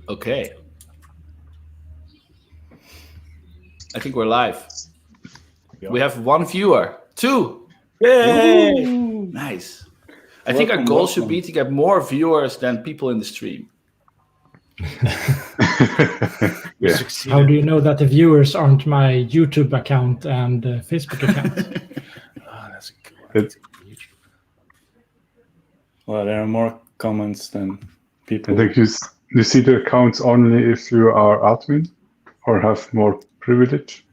Okay. I think we're live. We have one viewer. 2. Yay! Ooh, nice. I think our goal should be to get more viewers than people in the stream. Yeah. How do you know that the viewers aren't my YouTube account and Facebook account? That's a good one. Well, there are more comments than people. I think you see the accounts only if you are admin or have more privilege.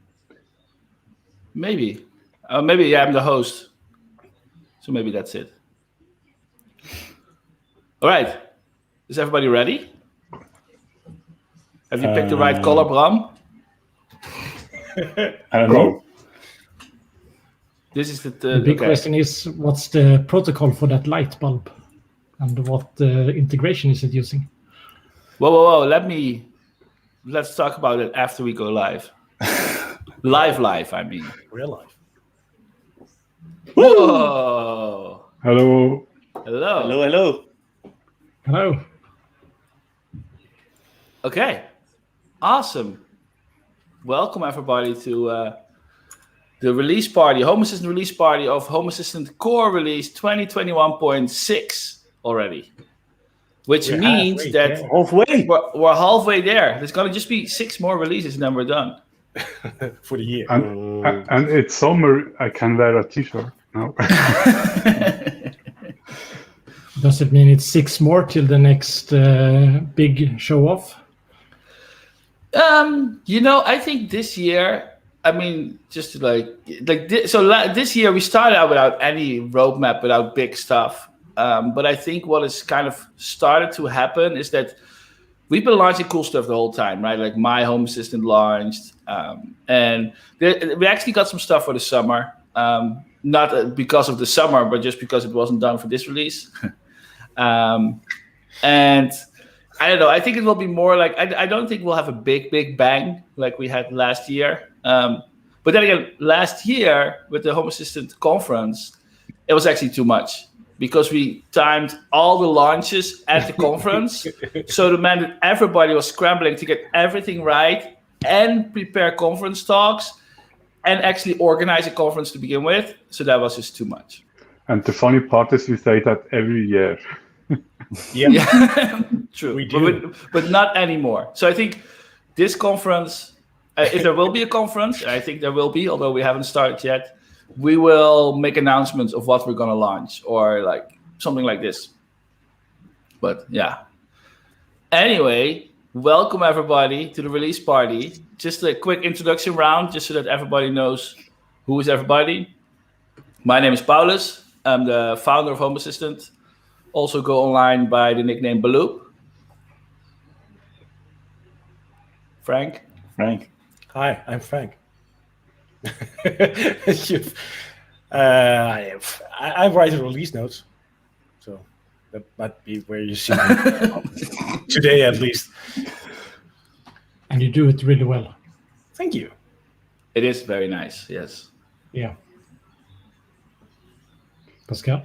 Maybe. Maybe I'm the host. So maybe that's it. All right. Is everybody ready? Have you picked the right color, Bram? I don't know. This is the big question is, what's the protocol for that light bulb? And what integration is it using? Whoa. Let's talk about it after we go live. live, I mean. Real life. Whoa. Hello. Hello. Okay. Awesome. Welcome everybody to the release party, Home Assistant release party of Home Assistant Core Release 2021.6 already. Which means that we're halfway there. There's going to just be 6 more releases and then we're done. For the year. And it's summer, I can wear a t-shirt now. Does it mean it's 6 more till the next big show off? I think this year, just this year we started out without any roadmap, without big stuff. But I think what has kind of started to happen is that we've been launching cool stuff the whole time, right? Like My Home Assistant launched, and we actually got some stuff for the summer. Not because of the summer, but just because it wasn't done for this release. And I don't know. I think it will be more like I don't think we'll have a big bang like we had last year. But then again, last year with the Home Assistant conference, it was actually too much because we timed all the launches at the conference. So it meant that everybody was scrambling to get everything right and prepare conference talks and actually organize a conference to begin with. So that was just too much. And the funny part is we say that every year. Yeah. True. We do. But not anymore. So I think this conference, if there will be a conference, and I think there will be, although we haven't started yet, we will make announcements of what we're going to launch or like something like this. But yeah. Anyway, welcome everybody to the release party. Just a quick introduction round, just so that everybody knows who is everybody. My name is Paulus. I'm the founder of Home Assistant. Also go online by the nickname Baloop. Frank. Hi, I'm Frank. I write release notes, so that might be where you see me today at least. And you do it really well. Thank you. It is very nice, yes. Yeah. Pascal?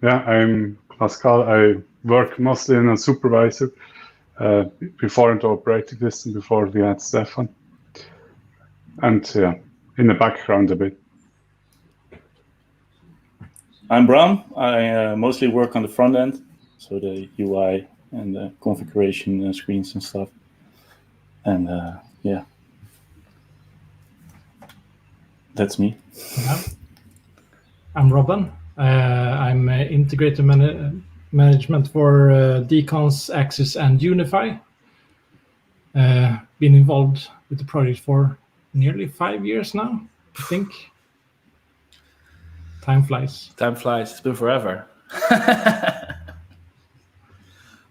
I'm Pascal. I work mostly in a supervisor before in the operating system, before we had Stefan. And in the background a bit. I'm Bram. I mostly work on the front end, so the UI and the configuration screens and stuff. And that's me. Yeah. I'm Robin. I'm integrator management for Decons, Axis, and Unify. Been involved with the project for nearly 5 years now, I think. Time flies. It's been forever.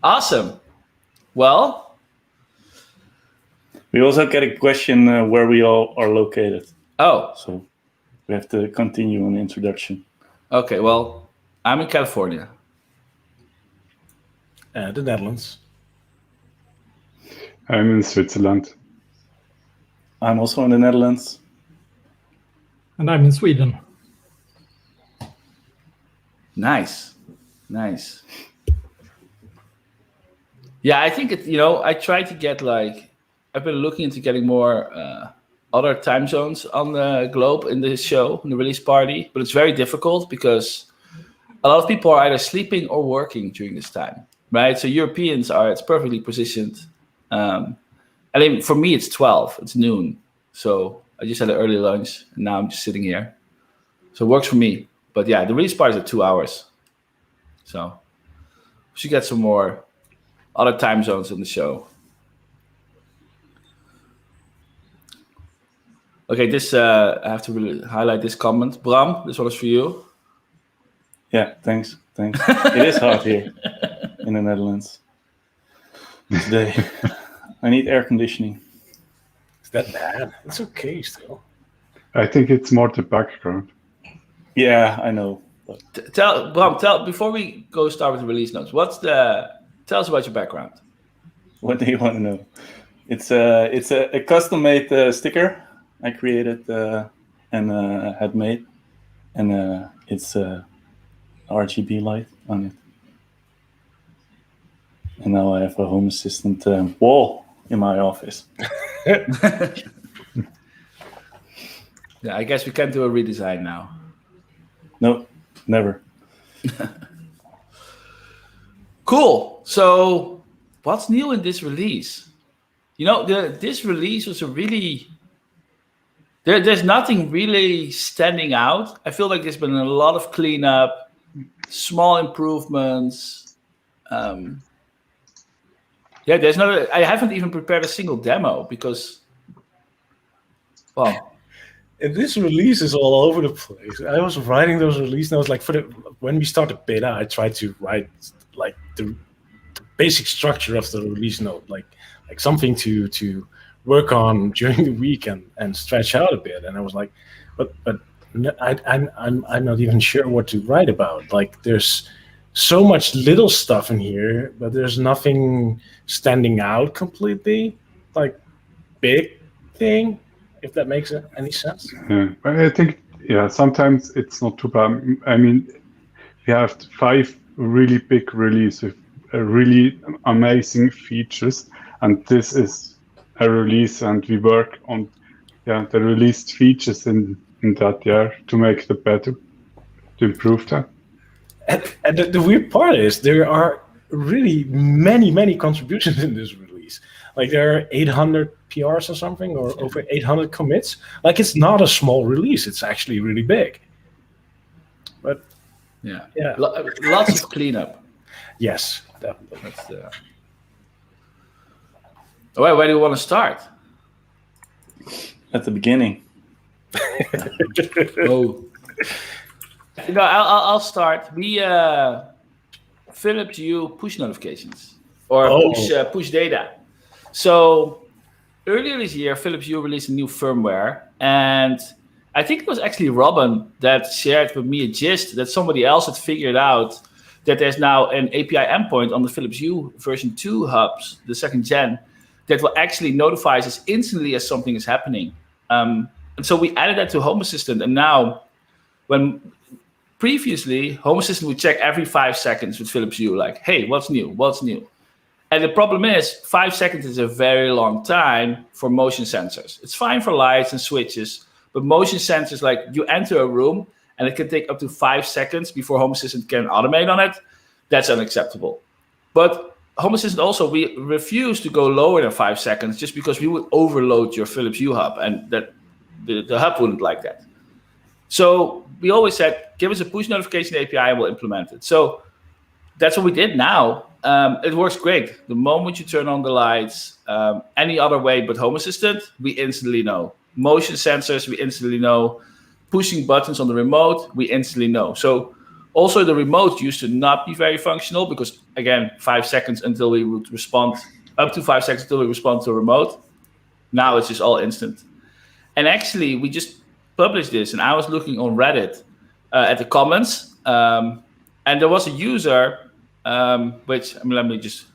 Awesome. Well, we also get a question where we all are located. Oh. So we have to continue on the introduction. Okay, well, I'm in California. The Netherlands. I'm in Switzerland. I'm also in the Netherlands. And I'm in Sweden. Nice. Yeah, I think I try to get I've been looking into getting more other time zones on the globe in the show, in the release party, but it's very difficult because a lot of people are either sleeping or working during this time, right? So Europeans it's perfectly positioned. I mean, for me, it's 12, it's noon. So I just had an early lunch and now I'm just sitting here. So it works for me. But yeah, the release party is at 2 hours. So we should get some more other time zones on the show. Okay, this I have to really highlight this comment. Bram, this one is for you. Yeah, thanks. It is hot here in the Netherlands today. I need air conditioning. Is that bad? It's okay still. I think it's more the background. Yeah, I know. But Bram, before we go start with the release notes, tell us about your background. What do you want to know? It's a custom-made sticker I created and had made, and it's RGB light on it. And now I have a Home Assistant wall in my office. Yeah, I guess we can do a redesign now. No, never. Cool. So, what's new in this release? This release was a really... There's nothing really standing out. I feel like there's been a lot of cleanup, small improvements. I haven't even prepared a single demo because, well... And this release is all over the place. I was writing those release notes when we started beta. I tried to write like the basic structure of the release note, like something to work on during the week and stretch out a bit. And I was like, but I'm not even sure what to write about. Like there's so much little stuff in here, but there's nothing standing out completely, like big thing. If that makes any sense. Yeah, but I think sometimes it's not too bad. I mean, we have 5 really big releases with really amazing features, and this is a release, and we work on the released features in that year to make it better, to improve that. And the weird part is there are really many contributions in this release. Like there are 800 PRs or something, or over 800 commits. Like it's not a small release; it's actually really big. But yeah, lots of cleanup. Yes, definitely. That's where do you want to start? At the beginning. Oh. I'll start. We Philips Hue push notifications or push data. So earlier this year, Philips Hue released a new firmware, and I think it was actually Robin that shared with me a gist that somebody else had figured out that there's now an API endpoint on the Philips Hue version 2 hubs, the 2nd gen, that will actually notify us instantly as something is happening. And so we added that to Home Assistant, and now when previously Home Assistant would check every 5 seconds with Philips Hue, like, hey, what's new? And the problem is 5 seconds is a very long time for motion sensors. It's fine for lights and switches, but motion sensors, like you enter a room and it can take up to 5 seconds before Home Assistant can automate on it. That's unacceptable. But Home Assistant also, we refuse to go lower than 5 seconds just because we would overload your Philips Hue hub, and that the hub wouldn't like that. So we always said, give us a push notification API and we'll implement it. So that's what we did now. It works great. The moment you turn on the lights, any other way but Home Assistant, we instantly know. Motion sensors, we instantly know. Pushing buttons on the remote, we instantly know. So also the remote used to not be very functional because, again, 5 seconds until we would respond, up to 5 seconds until we respond to a remote. Now it's just all instant. And actually, we just published this, and I was looking on Reddit at the comments, and there was a user, let me just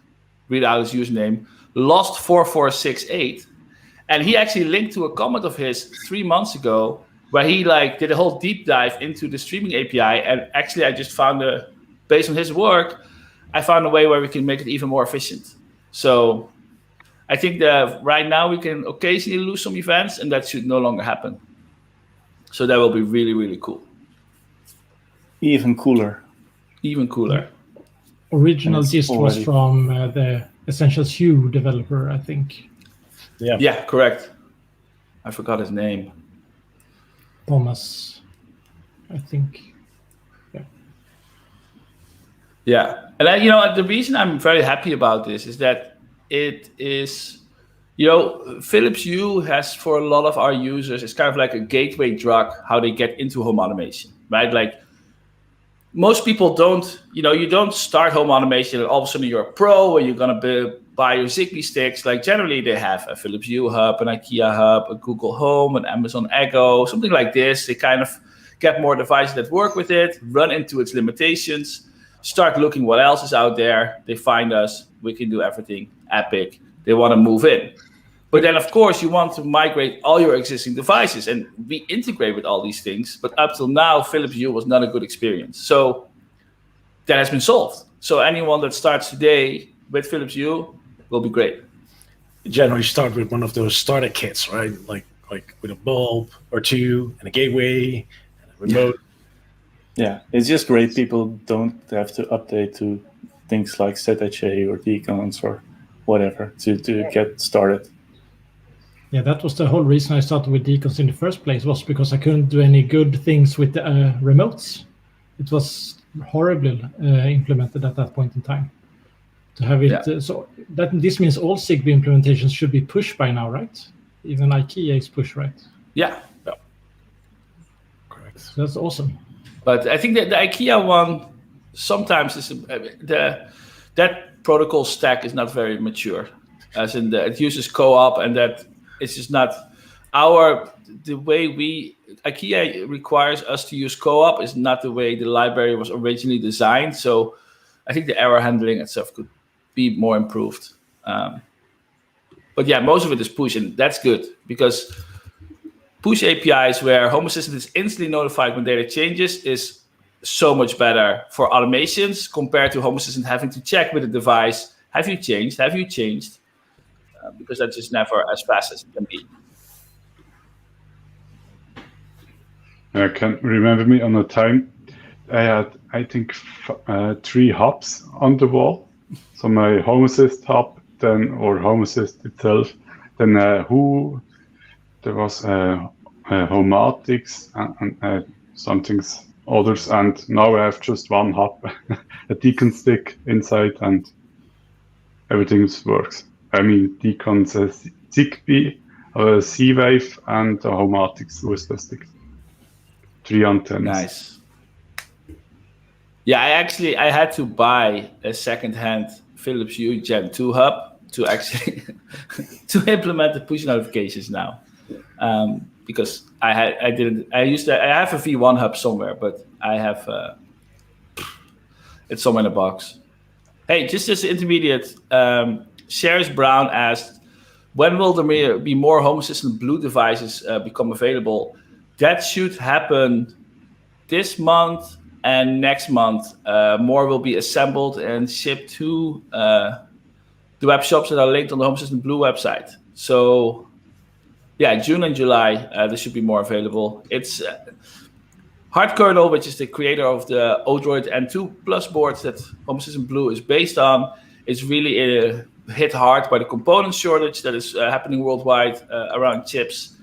read out his username, Lost4468, and he actually linked to a comment of his 3 months ago where he did a whole deep dive into the streaming API, and actually I just found based on his work, I found a way where we can make it even more efficient. So I think that right now we can occasionally lose some events, and that should no longer happen. So that will be really, really cool. Even cooler. Even cooler. Original And it's gist was already- from the Essentials Hue developer, I think. Yeah, correct. I forgot his name. Thomas, I think. Yeah, and the reason I'm very happy about this is that it is, Philips Hue has, for a lot of our users, it's kind of like a gateway drug how they get into home automation, right? Like most people don't, you don't start home automation and all of a sudden you're a pro and you're gonna buy your Zigbee sticks. Like generally they have a Philips Hue hub, an IKEA hub, a Google Home, an Amazon Echo, something like this. They kind of get more devices that work with it, run into its limitations, start looking what else is out there. They find us, we can do everything, epic. They want to move in. But then, of course, you want to migrate all your existing devices, and we integrate with all these things. But up till now, Philips Hue was not a good experience. So that has been solved. So anyone that starts today with Philips Hue will be great. Generally start with one of those starter kits, right? Like with a bulb or two and a gateway and a remote. Yeah, it's just great people don't have to update to things like ZHA or Decons or whatever to get started. Yeah, that was the whole reason I started with Decons in the first place, was because I couldn't do any good things with the remotes. It was horribly implemented at that point in time. To have it, so this means all Zigbee implementations should be pushed by now, right? Even IKEA is pushed, right? Yeah. Correct. So that's awesome. But I think that the IKEA one sometimes is that protocol stack is not very mature, as in it uses co-op, and that it's just not the way IKEA requires us to use co-op is not the way the library was originally designed. So I think the error handling and stuff could be more improved. But yeah, most of it is push, and that's good because push APIs where Home Assistant is instantly notified when data changes is so much better for automations compared to Home Assistant having to check with the device, have you changed? Because that's just never as fast as it can be. I can remember me on a time I had, I think, 3 hubs on the wall. So my Home Assist hub, or Home Assist itself, then there was Homatics and something others, and now I have just one hub, a Decon stick inside, and everything works. I mean, Decon's Zigbee, a C-Wave, and a Homatics USB stick. 3 antennas. Nice. Yeah, I had to buy a second-hand Philips Hue Gen 2 hub to actually to implement the push notifications now, because I have a V1 hub somewhere, but I have it's somewhere in a box. Hey, just as intermediate, Shares Brown asked, when will there be more Home Assistant Blue devices become available? That should happen this month and next month. More will be assembled and shipped to the web shops that are linked on the Home Assistant Blue website. So yeah, June and July, there should be more available. It's Hardkernel, which is the creator of the Odroid N2 Plus boards that Home Assistant Blue is based on, is really hit hard by the component shortage that is happening worldwide around chips.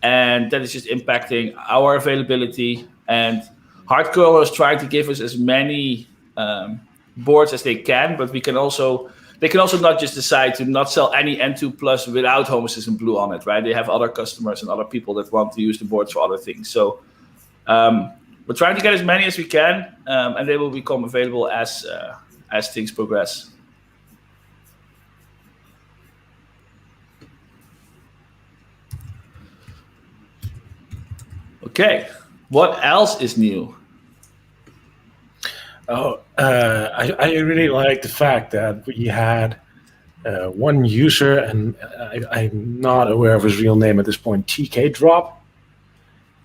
And that is just impacting our availability. And Hardkernel is trying to give us as many boards as they can, but they can also not just decide to not sell any N2 Plus without Home Assistant Blue on it, right? They have other customers and other people that want to use the boards for other things. So we're trying to get as many as we can, and they will become available as things progress. Okay, what else is new? I really like the fact that we had one user, and I'm not aware of his real name at this point, TK Drop.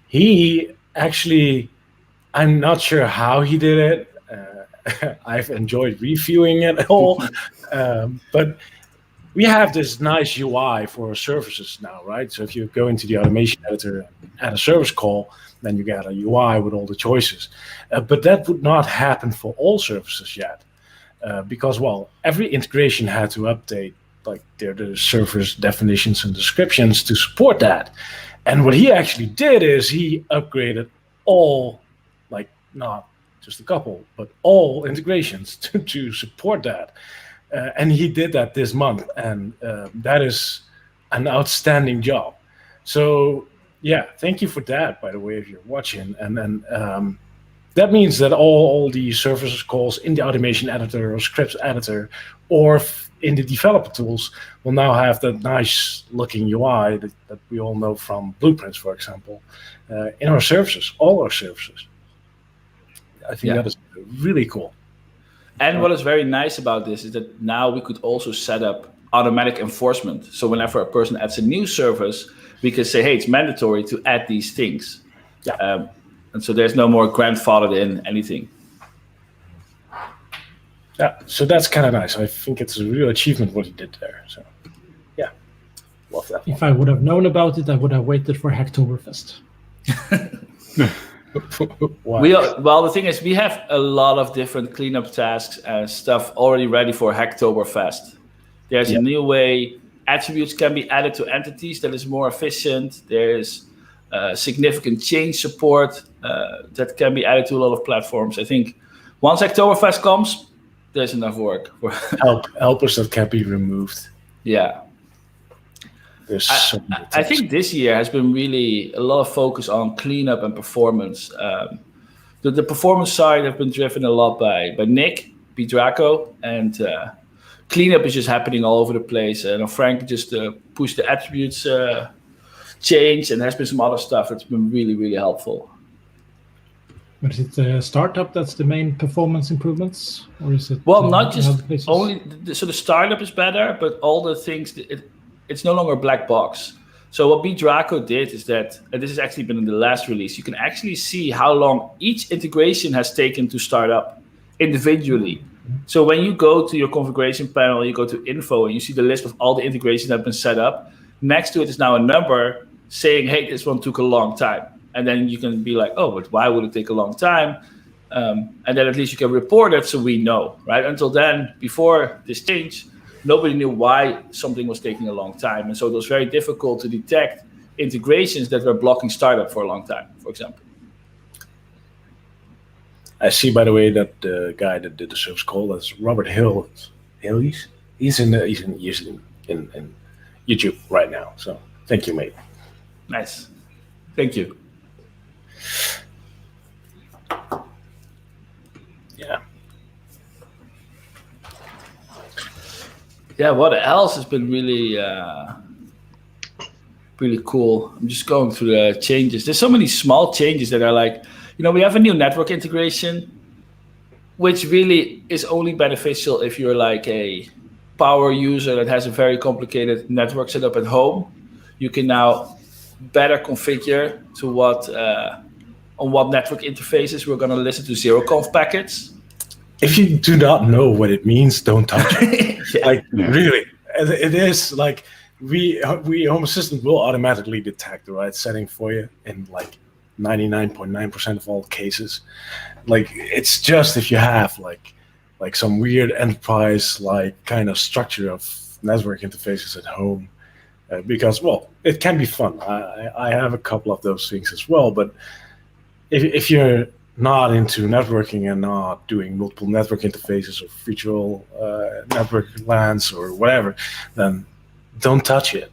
He actually, I'm not sure how he did it. I've enjoyed reviewing it all, but we have this nice UI for services now, right? So if you go into the automation editor and add a service call, then you get a UI with all the choices. But that would not happen for all services yet, because, well, every integration had to update like the service definitions and descriptions to support that. And what he actually did is he upgraded all, like not just a couple, but all integrations to support that. And he did that this month, and that is an outstanding job. So yeah, thank you for that, by the way, if you're watching. And then that means that all the services calls in the automation editor or scripts editor or in the developer tools will now have that nice looking UI that we all know from Blueprints, for example, in our services, all our services. I think that is really cool. And what is very nice about this is that now we could also set up automatic enforcement. So whenever a person adds a new service, we can say, hey, it's mandatory to add these things. Yeah. And so there's no more grandfathered in anything. Yeah, so that's kind of nice. I think it's a real achievement what he did there. So yeah, love that. If I would have known about it, I would have waited for Hacktoberfest. Well, the thing is, we have a lot of different cleanup tasks and stuff already ready for Hacktoberfest. There's a new way attributes can be added to entities that is more efficient. There's significant change support that can be added to a lot of platforms. I think once Hacktoberfest comes, there's enough work. Helpers that can be removed. Yeah. I think this year has been really a lot of focus on cleanup and performance. The performance side have been driven a lot by Nick, B. Draco, and cleanup is just happening all over the place. And Frank just pushed the attributes change, and there's been some other stuff that's been really, really helpful. But is it startup that's the main performance improvements? Or is it not just only, so the startup is better, but all the things, it's no longer a black box. So what B. Draco did is that, and this has actually been in the last release, you can actually see how long each integration has taken to start up individually. So when you go to your configuration panel, you go to info and you see the list of all the integrations that have been set up. Next to it is now a number saying, hey, this one took a long time. And then you can be like, oh, but why would it take a long time? And then at least you can report it so we know, right? Until then, before this change, nobody knew why something was taking a long time. And so it was very difficult to detect integrations that were blocking startup for a long time, for example. I see, by the way, that the guy that did the service call, that's Robert Hill. He's in YouTube right now. So thank you, mate. Nice. Thank you. Yeah, what else has been really really cool? I'm just going through the changes. There's so many small changes that are like, we have a new network integration, which really is only beneficial if you're like a power user that has a very complicated network setup at home. You can now better configure to on what network interfaces we're going to listen to zeroconf packets. If you do not know what it means, don't touch it. Really, it is like we Home Assistant will automatically detect the right setting for you in like 99.9% of all cases. Like it's just if you have like some weird enterprise like kind of structure of network interfaces at home, because it can be fun. I have a couple of those things as well, but if you're not into networking and not doing multiple network interfaces or virtual network LANs or whatever, then don't touch it.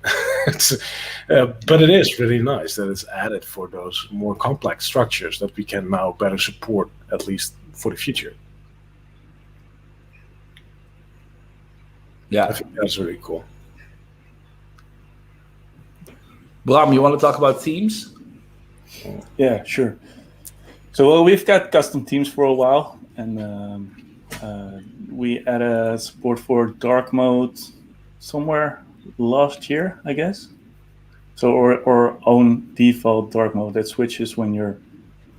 But it is really nice that it's added for those more complex structures that we can now better support, at least for the future. Yeah, I think that's really cool. Bram, you want to talk about themes? Yeah, sure. So we've got custom themes for a while, and we added support for dark mode somewhere last year, I guess. So our own default dark mode that switches when your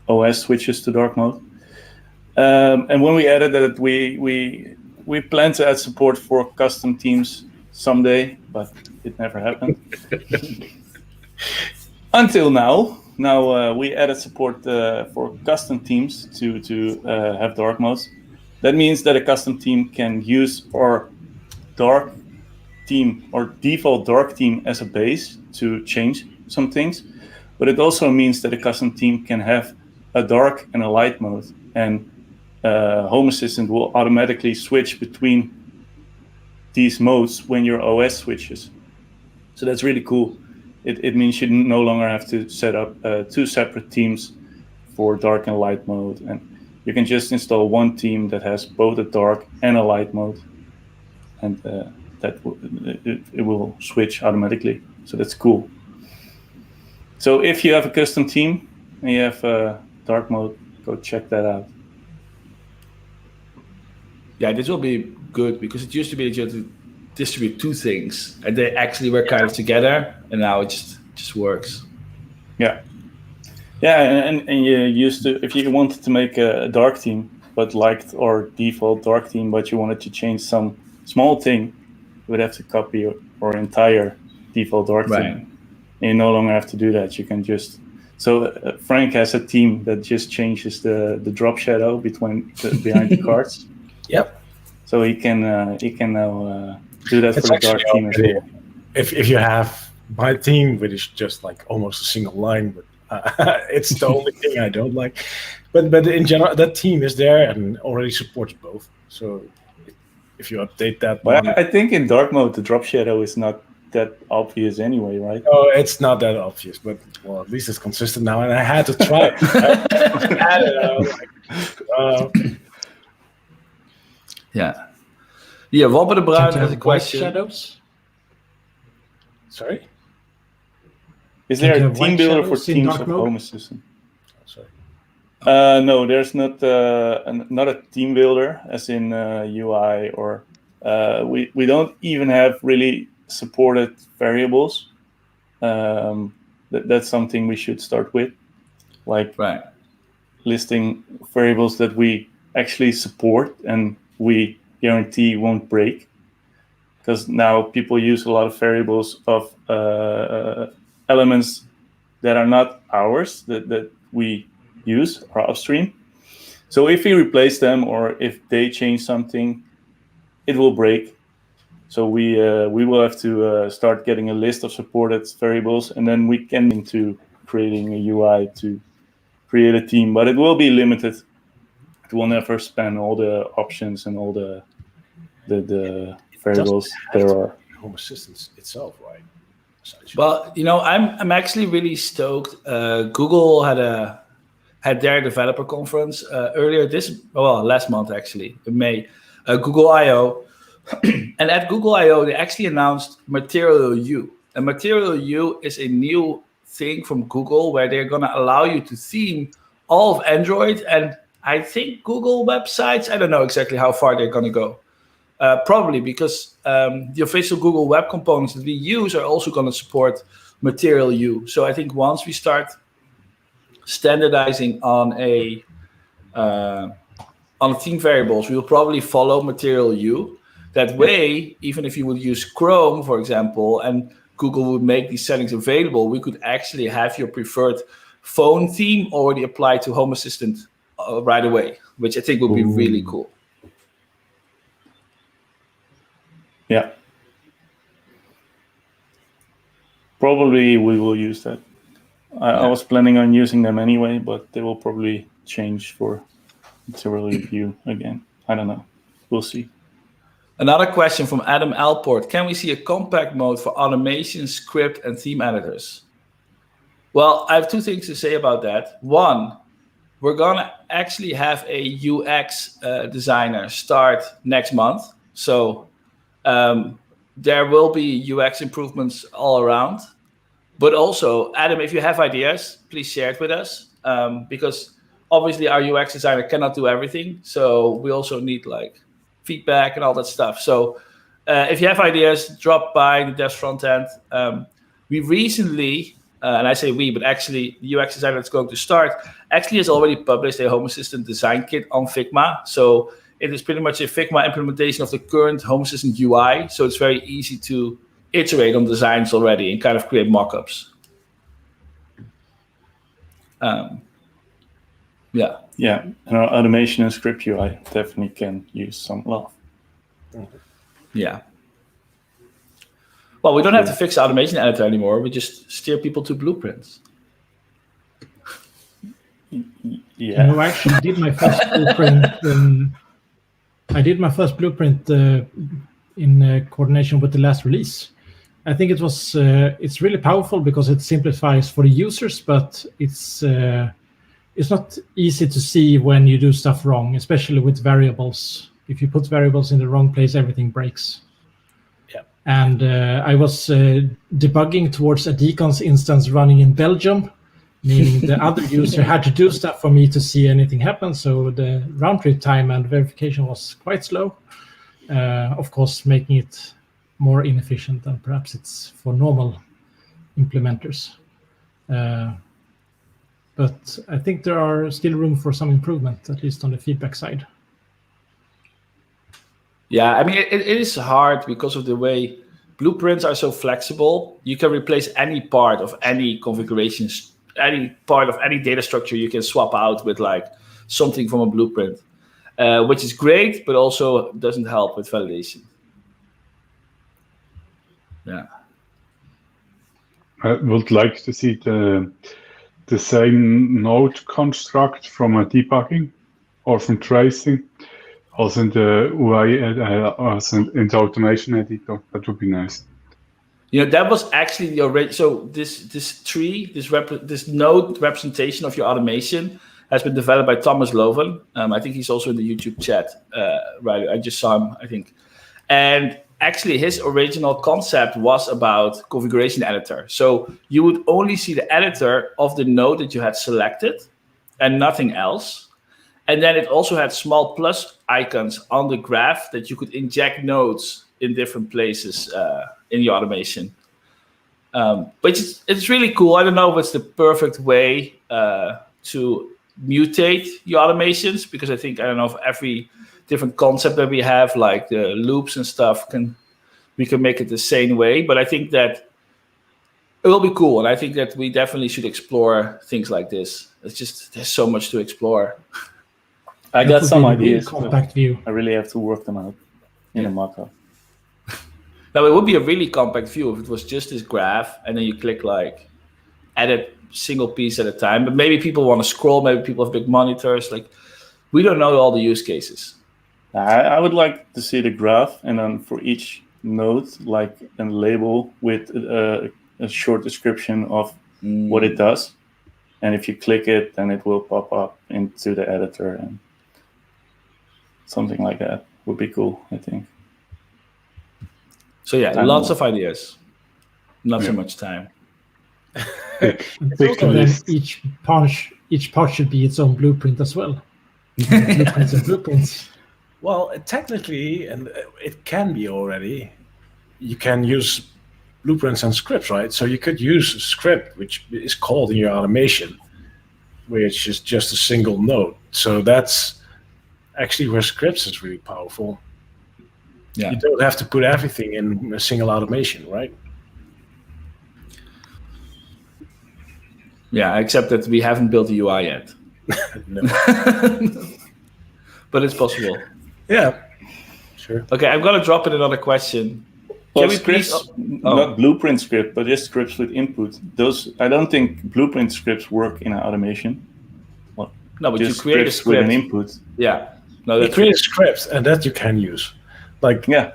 OS switches to dark mode. And when we added that, we plan to add support for custom themes someday, but it never happened. Until now. Now we added support for custom themes to have dark modes. That means that a custom theme can use our dark theme or default dark theme as a base to change some things. But it also means that a custom theme can have a dark and a light mode. And Home Assistant will automatically switch between these modes when your OS switches. So that's really cool. It means you no longer have to set up 2 separate themes for dark and light mode. And you can just install one theme that has both a dark and a light mode. And it will switch automatically. So that's cool. So if you have a custom theme and you have a dark mode, go check that out. Yeah, this will be good because it used to be that you had to distribute 2 things and they actually were kind of together, and now it just works. Yeah. Yeah, and you used to, if you wanted to make a dark theme, but liked our default dark theme, but you wanted to change some small thing, you would have to copy our entire default dark theme. And you no longer have to do that. You can just, so Frank has a theme that just changes the drop shadow behind the cards. Yep. So he can now do that for the dark theme as well. If you have my theme, which is just like almost a single line, but it's the only thing I don't like. But in general, that theme is there and already supports both. So if you update that, well, I think in dark mode the drop shadow is not that obvious anyway, right? Oh, it's not that obvious, but well, at least it's consistent now, and I had to try it. Yeah. Yeah, Robert de Bruin has a question. Shadows? Sorry? Is there a theme builder for themes of Home Assistant? Sorry. No, there's not a theme builder as in UI, or we don't even have really supported variables. That's something we should start with, like listing variables that we actually support and we guarantee won't break, because now people use a lot of variables of elements that are not ours, that we use or upstream. So if we replace them or if they change something, it will break. So we will have to start getting a list of supported variables, and then we can into creating a UI to create a theme. But it will be limited. It will never span all the options and all the variables there are. Home Assistant itself, right? Well, I'm actually really stoked. Google had their developer conference earlier last month actually, in May, Google I/O. And at Google I/O, they actually announced Material U. And Material U is a new thing from Google where they're going to allow you to theme all of Android and I think Google websites. I don't know exactly how far they're going to go. Probably because the official Google web components that we use are also going to support Material U. So I think once we start standardizing on theme variables, we will probably follow Material U. That way, even if you would use Chrome, for example, and Google would make these settings available, we could actually have your preferred phone theme already applied to Home Assistant right away, which I think would be really cool. Yeah. Probably we will use that. I was planning on using them anyway, but they will probably change for Material U again. I don't know. We'll see. Another question from Adam Alport. Can we see a compact mode for automation, script, and theme editors? Well, I have 2 things to say about that. One, we're going to actually have a UX designer start next month. So there will be UX improvements all around. But also, Adam, if you have ideas, please share it with us. Because obviously our UX designer cannot do everything. So we also need feedback and all that stuff. So if you have ideas, drop by the Devs front end. We recently, and I say we, but actually the UX designer that's going to start actually has already published a Home Assistant design kit on Figma. So it is pretty much a Figma implementation of the current Home Assistant UI. So it's very easy to iterate on designs already and kind of create mock-ups. Yeah, and our automation and script UI definitely can use some love. Yeah. Well, we don't have to fix the automation editor anymore. We just steer people to blueprints. Yeah. I actually did my first blueprint. I did my first blueprint in coordination with the last release. I think it was it's really powerful because it simplifies for the users, but it's not easy to see when you do stuff wrong, especially with variables. If you put variables in the wrong place, everything breaks. Yeah. And I was debugging towards a Decons instance running in Belgium, meaning the other user had to do stuff for me to see anything happen. So the round trip time and verification was quite slow. Of course, making it more inefficient than perhaps it's for normal implementers. But I think there are still room for some improvement, at least on the feedback side. Yeah, I mean, it is hard because of the way blueprints are so flexible. You can replace any part of any configurations, any part of any data structure you can swap out with like something from a blueprint, which is great, but also doesn't help with validation. Yeah. I would like to see the same node construct from a debugging or from tracing, also in the UI, also in the automation editor. That would be nice. You know, that was actually the original. So this tree, this node representation of your automation has been developed by Thomas Loven. I think he's also in the YouTube chat. Right, I just saw him, I think. And actually, his original concept was about configuration editor. So you would only see the editor of the node that you had selected and nothing else. And then it also had small plus icons on the graph that you could inject nodes in different places in your automation. But it's really cool. I don't know if it's the perfect way to mutate your automations, because I don't know if every different concept that we have, like the loops and stuff, we can make it the same way. But I think that it will be cool, and I think that we definitely should explore things like this. It's just there's so much to explore. I got some ideas. Compact view. I really have to work them out in a mock-up. Now, it would be a really compact view if it was just this graph, and then you click like edit single piece at a time. But maybe people want to scroll. Maybe people have big monitors. Like, we don't know all the use cases. I would like to see the graph, and then for each node, like a label with a short description of what it does. And if you click it, then it will pop up into the editor, and something like that would be cool, I think. So yeah, lots of ideas, not so much time. Each part should be its own blueprint as well. Blueprints and blueprints. Well, technically, and it can be already, you can use blueprints and scripts, right? So you could use a script, which is called in your automation, which is just a single node. So that's actually where scripts is really powerful. Yeah. You don't have to put everything in a single automation, right? Yeah, except that we haven't built a UI yet. No. But it's possible. Yeah, sure. Okay, I'm going to drop in another question. Well, Can we scripts, please... not blueprint script, but just scripts with input. Those, I don't think blueprint scripts work in an automation. Well, No, but you just create a scripts with an script. input. Yeah. No, You that's create a script, and that you can use. Like, Yeah.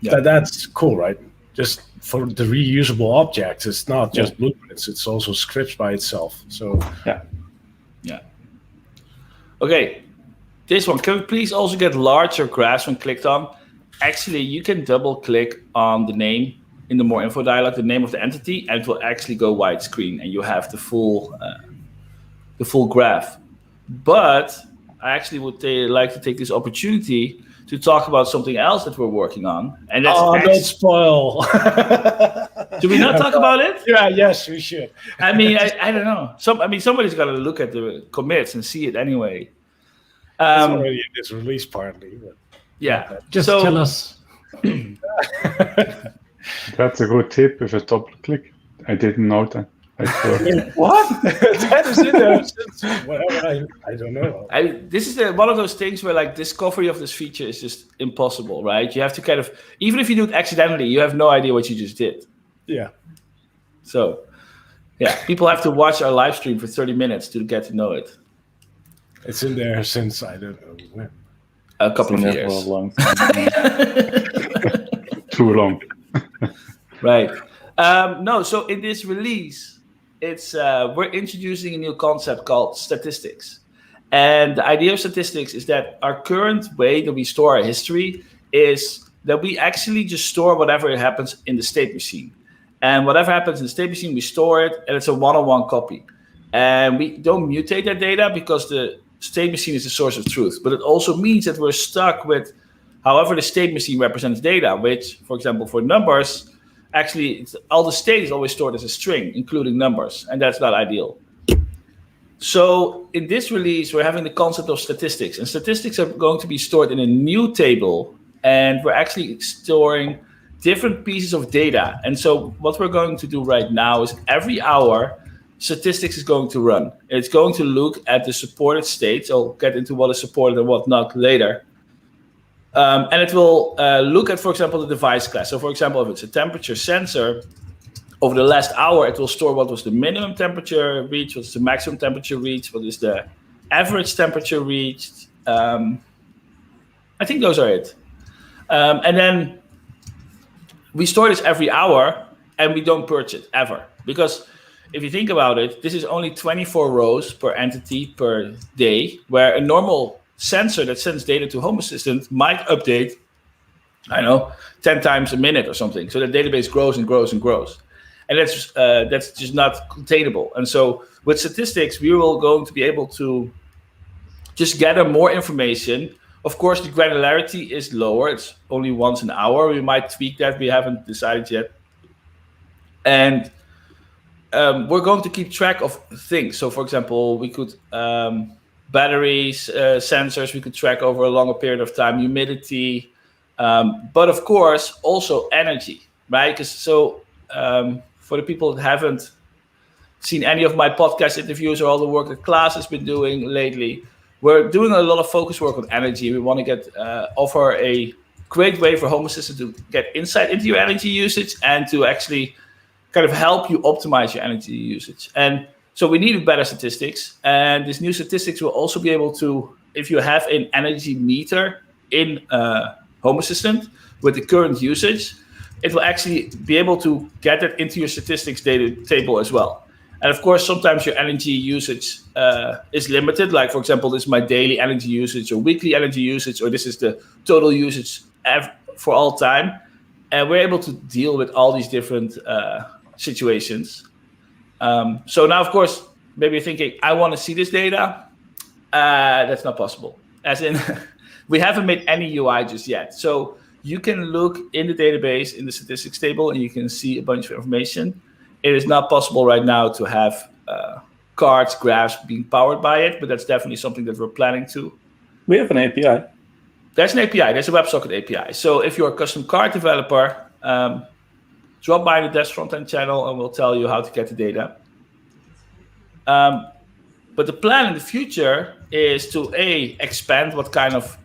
that's cool, right? Just for the reusable objects, it's not just blueprints, it's also scripts by itself. So Yeah. Okay, this one. Can we please also get larger graphs when clicked on? Actually, you can double click on the name in the more info dialog, the name of the entity, and it will actually go widescreen, and you have the full graph. But I actually would like to take this opportunity to talk about something else that we're working on, and that's don't spoil. Should we not talk about it? Yeah, yes, we should. I mean, I don't know. Somebody's got to look at the commits and see it anyway. It's already in this release partly. But Yeah. Just So- tell us. That's a good tip with a double click. I didn't know that. I thought, What? That is in there since whatever. I don't know. This is one of those things where like discovery of this feature is just impossible, right? You have to kind of, even if you do it accidentally, you have no idea what you just did. Yeah. So, yeah, people have to watch our live stream for 30 minutes to get to know it. It's in there since I don't know when. A couple of Been there for a years. long time. too long. Right. No, so in this release, it's we're introducing a new concept called statistics. And the idea of statistics is that our current way that we store our history is that we actually just store whatever happens in the state machine. And whatever happens in the state machine, we store it, and it's a one-on-one copy. And we don't mutate that data because the state machine is the source of truth. But it also means that we're stuck with however the state machine represents data, which, for example, for numbers, actually, all the state is always stored as a string, including numbers, and that's not ideal. So in this release, we're having the concept of statistics, and statistics are going to be stored in a new table, and we're actually storing different pieces of data. And so what we're going to do right now is every hour, statistics is going to run. It's going to look at the supported states. I'll get into what is supported and what not later. And it will look at, for example, the device class. So, for example, if it's a temperature sensor, over the last hour, it will store what was the minimum temperature reached, what's the maximum temperature reached, what is the average temperature reached. I think those are it. And then we store this every hour, and we don't purge it ever. Because if you think about it, this is only 24 rows per entity per day, where a normal sensor that sends data to Home Assistant might update, I don't know, 10 times a minute or something. So the database grows and grows and grows. And that's just not containable. And so with statistics, we will going to be able to just gather more information. Of course, the granularity is lower. It's only once an hour. We might tweak that. We haven't decided yet. And we're going to keep track of things. So, for example, we could batteries, sensors, we could track over a longer period of time, humidity, but of course, also energy, right? Because for the people that haven't seen any of my podcast interviews or all the work that Klaas has been doing lately, we're doing a lot of focus work on energy. We want to get offer a great way for Home Assistant to get insight into your energy usage and to actually kind of help you optimize your energy usage. And so we need better statistics. And this new statistics will also be able to, if you have an energy meter in Home Assistant with the current usage, it will actually be able to get it into your statistics data table as well. And of course, sometimes your energy usage is limited. Like, for example, this is my daily energy usage or weekly energy usage, or this is the total usage for all time. And we're able to deal with all these different situations. So now, of course, maybe you're thinking, I want to see this data. That's not possible. As in, we haven't made any UI just yet. So you can look in the database, in the statistics table, and you can see a bunch of information. It is not possible right now to have cards, graphs being powered by it, but that's definitely something that we're planning to. We have an API. There's an API. There's a WebSocket API. So if you're a custom card developer, drop by the Desk Frontend channel and we'll tell you how to get the data. But the plan in the future is to expand what kind of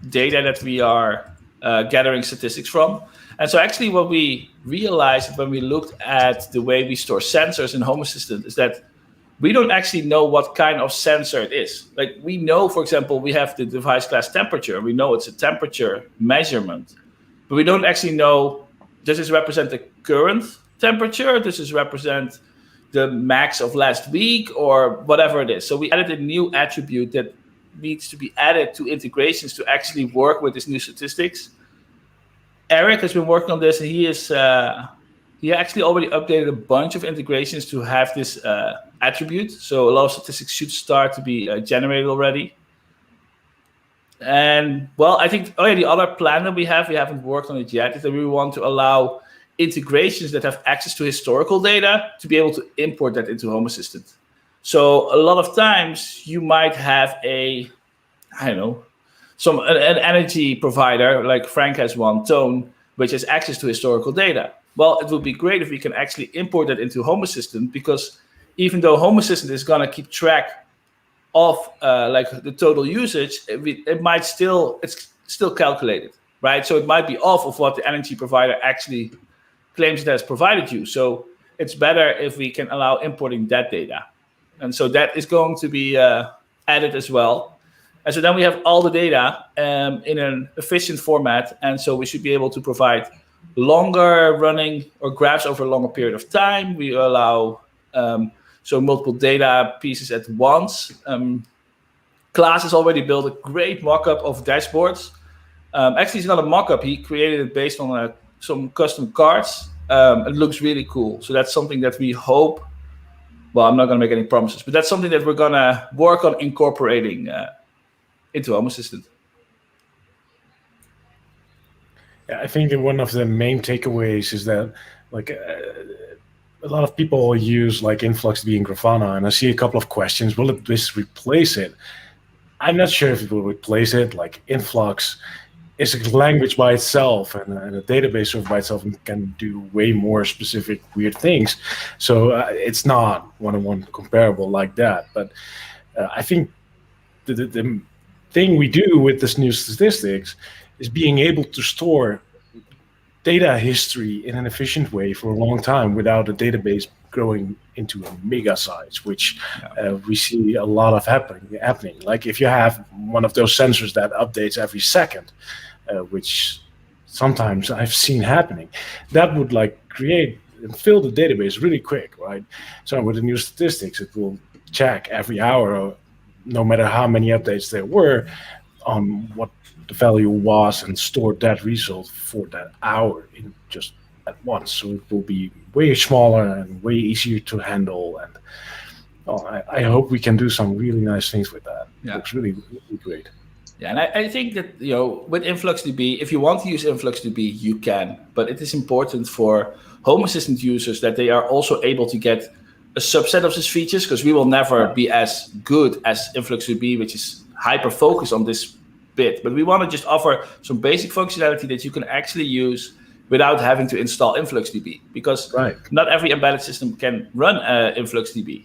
data that we are gathering statistics from. And so actually what we realized when we looked at the way we store sensors in Home Assistant is that we don't actually know what kind of sensor it is. Like, we know, for example, we have the device class temperature. We know it's a temperature measurement, but we don't actually know, does this represent the current temperature? Does this represent the max of last week or whatever it is? So we added a new attribute that needs to be added to integrations to actually work with this new statistics. Eric has been working on this, and he actually already updated a bunch of integrations to have this attribute. So a lot of statistics should start to be generated already. And well, I think the other plan that we haven't worked on it yet, is that we want to allow integrations that have access to historical data to be able to import that into Home Assistant. So a lot of times you might have a I don't know, an energy provider like Frank has one, Tone, which has access to historical data. Well, it would be great if we can actually import that into Home Assistant, because even though Home Assistant is going to keep track of like the total usage, it's still calculated, right? So it might be off of what the energy provider actually claims it has provided you. So it's better if we can allow importing that data. And so that is going to be added as well. And so then we have all the data in an efficient format. And so we should be able to provide longer running or graphs over a longer period of time. We allow multiple data pieces at once. Klaas has already built a great mock-up of dashboards. Actually, it's not a mock-up. He created it based on some custom cards. It looks really cool. So that's something that we hope. Well, I'm not going to make any promises, but that's something that we're going to work on incorporating into Home Assistant. Yeah, I think one of the main takeaways is that like a lot of people use like InfluxDB and Grafana, and I see a couple of questions. Will this replace it? I'm not sure if it will replace it. Like Influx is a language by itself and a database server by itself, and can do way more specific weird things. So it's not one-on-one comparable like that. But I think the thing we do with this new statistics is being able to store data history in an efficient way for a long time without a database growing into a mega size, which we see a lot of happening. Like if you have one of those sensors that updates every second, which sometimes I've seen happening, that would like create and fill the database really quick, right? So with the new statistics, it will check every hour, no matter how many updates there were, on what the value was, and store that result for that hour in just at once. So it will be way smaller and way easier to handle. And I hope we can do some really nice things with that. Yeah. It looks really, really great. Yeah, and I think that, with InfluxDB, if you want to use InfluxDB, you can. But it is important for Home Assistant users that they are also able to get a subset of these features, because we will never be as good as InfluxDB, which is hyper-focused on this bit. But we want to just offer some basic functionality that you can actually use without having to install InfluxDB, because not every embedded system can run InfluxDB.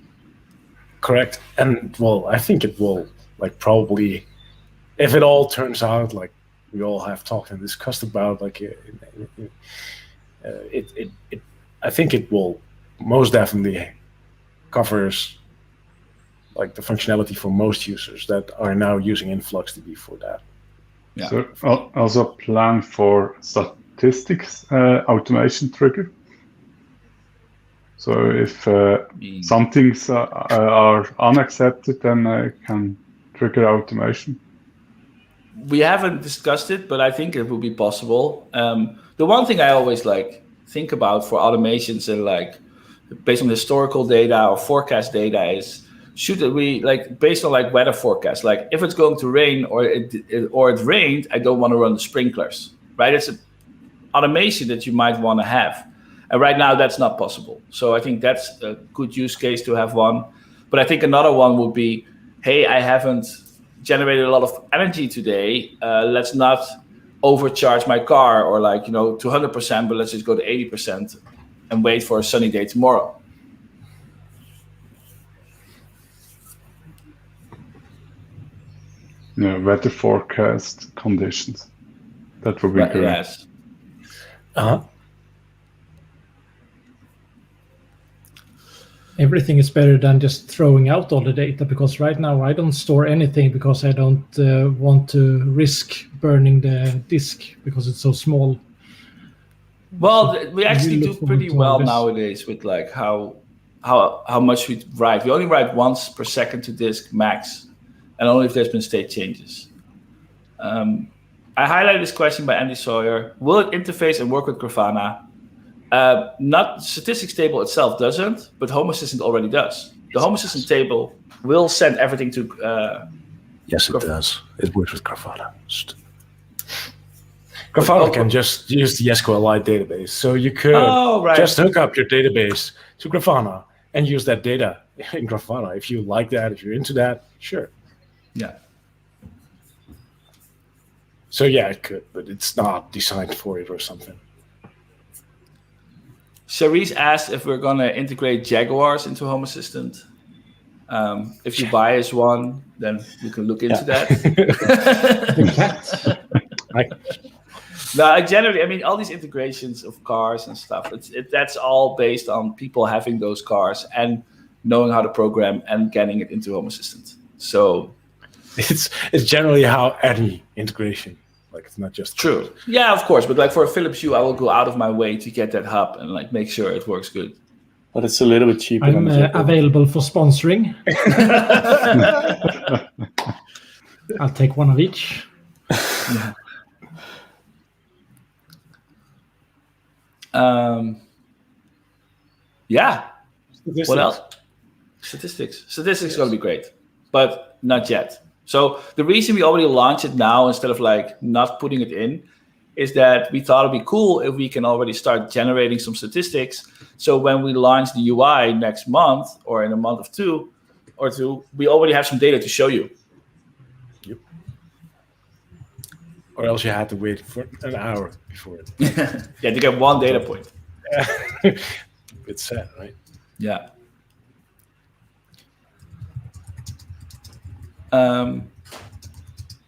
Correct. And well, I think it will probably, if it all turns out like we all have talked and discussed about, I think it will most definitely covers the functionality for most users that are now using InfluxDB for that. Yeah. So also plan for statistics automation trigger. So if some things are unaccepted, then I can trigger automation. We haven't discussed it, but I think it will be possible. The one thing I always think about for automations and based on historical data or forecast data is, should we based on weather forecast, if it's going to rain or it rained, I don't want to run the sprinklers, right? It's an automation that you might want to have. And right now that's not possible. So I think that's a good use case to have one. But I think another one would be, hey, I haven't generated a lot of energy today. Let's not overcharge my car or to 100%, but let's just go to 80% and wait for a sunny day tomorrow. Yeah, weather forecast conditions. That would be great. Yes. Everything is better than just throwing out all the data, because right now I don't store anything because I don't want to risk burning the disk because it's so small. Well, we actually do pretty well nowadays with how much we write. We only write once per second to disk max, and only if there's been state changes. I highlighted this question by Andy Sawyer. Will it interface and work with Grafana? Not statistics table itself doesn't, but Home Assistant already does. The Home Assistant table will send everything to. Yes, it does. It works with Grafana. Grafana can just use the SQLite database, so you could just hook up your database to Grafana and use that data in Grafana. If you like that, if you're into that, sure. Yeah. So yeah, it could, but it's not designed for it or something. Charisse asked if we're going to integrate Jaguars into Home Assistant. If you buy us one, then we can look into that. No, generally, I mean, all these integrations of cars and stuff, that's all based on people having those cars and knowing how to program and getting it into Home Assistant. So it's generally how any integration, like it's not just true. Cars. Yeah, of course. But like for a Philips Hue, I will go out of my way to get that hub and like make sure it works good. But it's a little bit cheaper. I'm available for sponsoring. I'll take one of each. Yeah. Statistics. What else? Statistics. Statistics is going to be great, but not yet. So the reason we already launch it now instead of like not putting it in is that we thought it'd be cool if we can already start generating some statistics. So when we launch the UI next month or in a month of two, we already have some data to show you. Yep. Or else you had to wait for an hour before it. Yeah, to get one data point. It's sad, right? Yeah.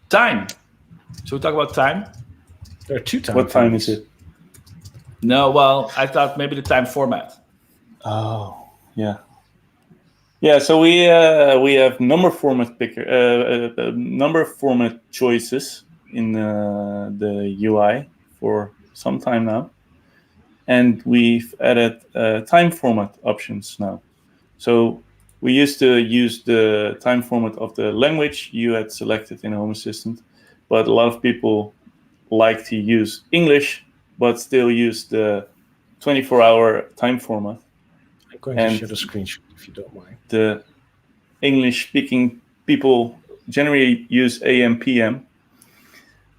Time. Should we talk about time? There are 2 times. What time is it? No, well, I thought maybe the time format. Oh, yeah. Yeah, so we have number format choices in the UI for some time now, and we've added time format options now. So we used to use the time format of the language you had selected in Home Assistant, but a lot of people like to use English, but still use the 24-hour time format. I'm going to share the screenshot if you don't mind. The English-speaking people generally use AM, PM.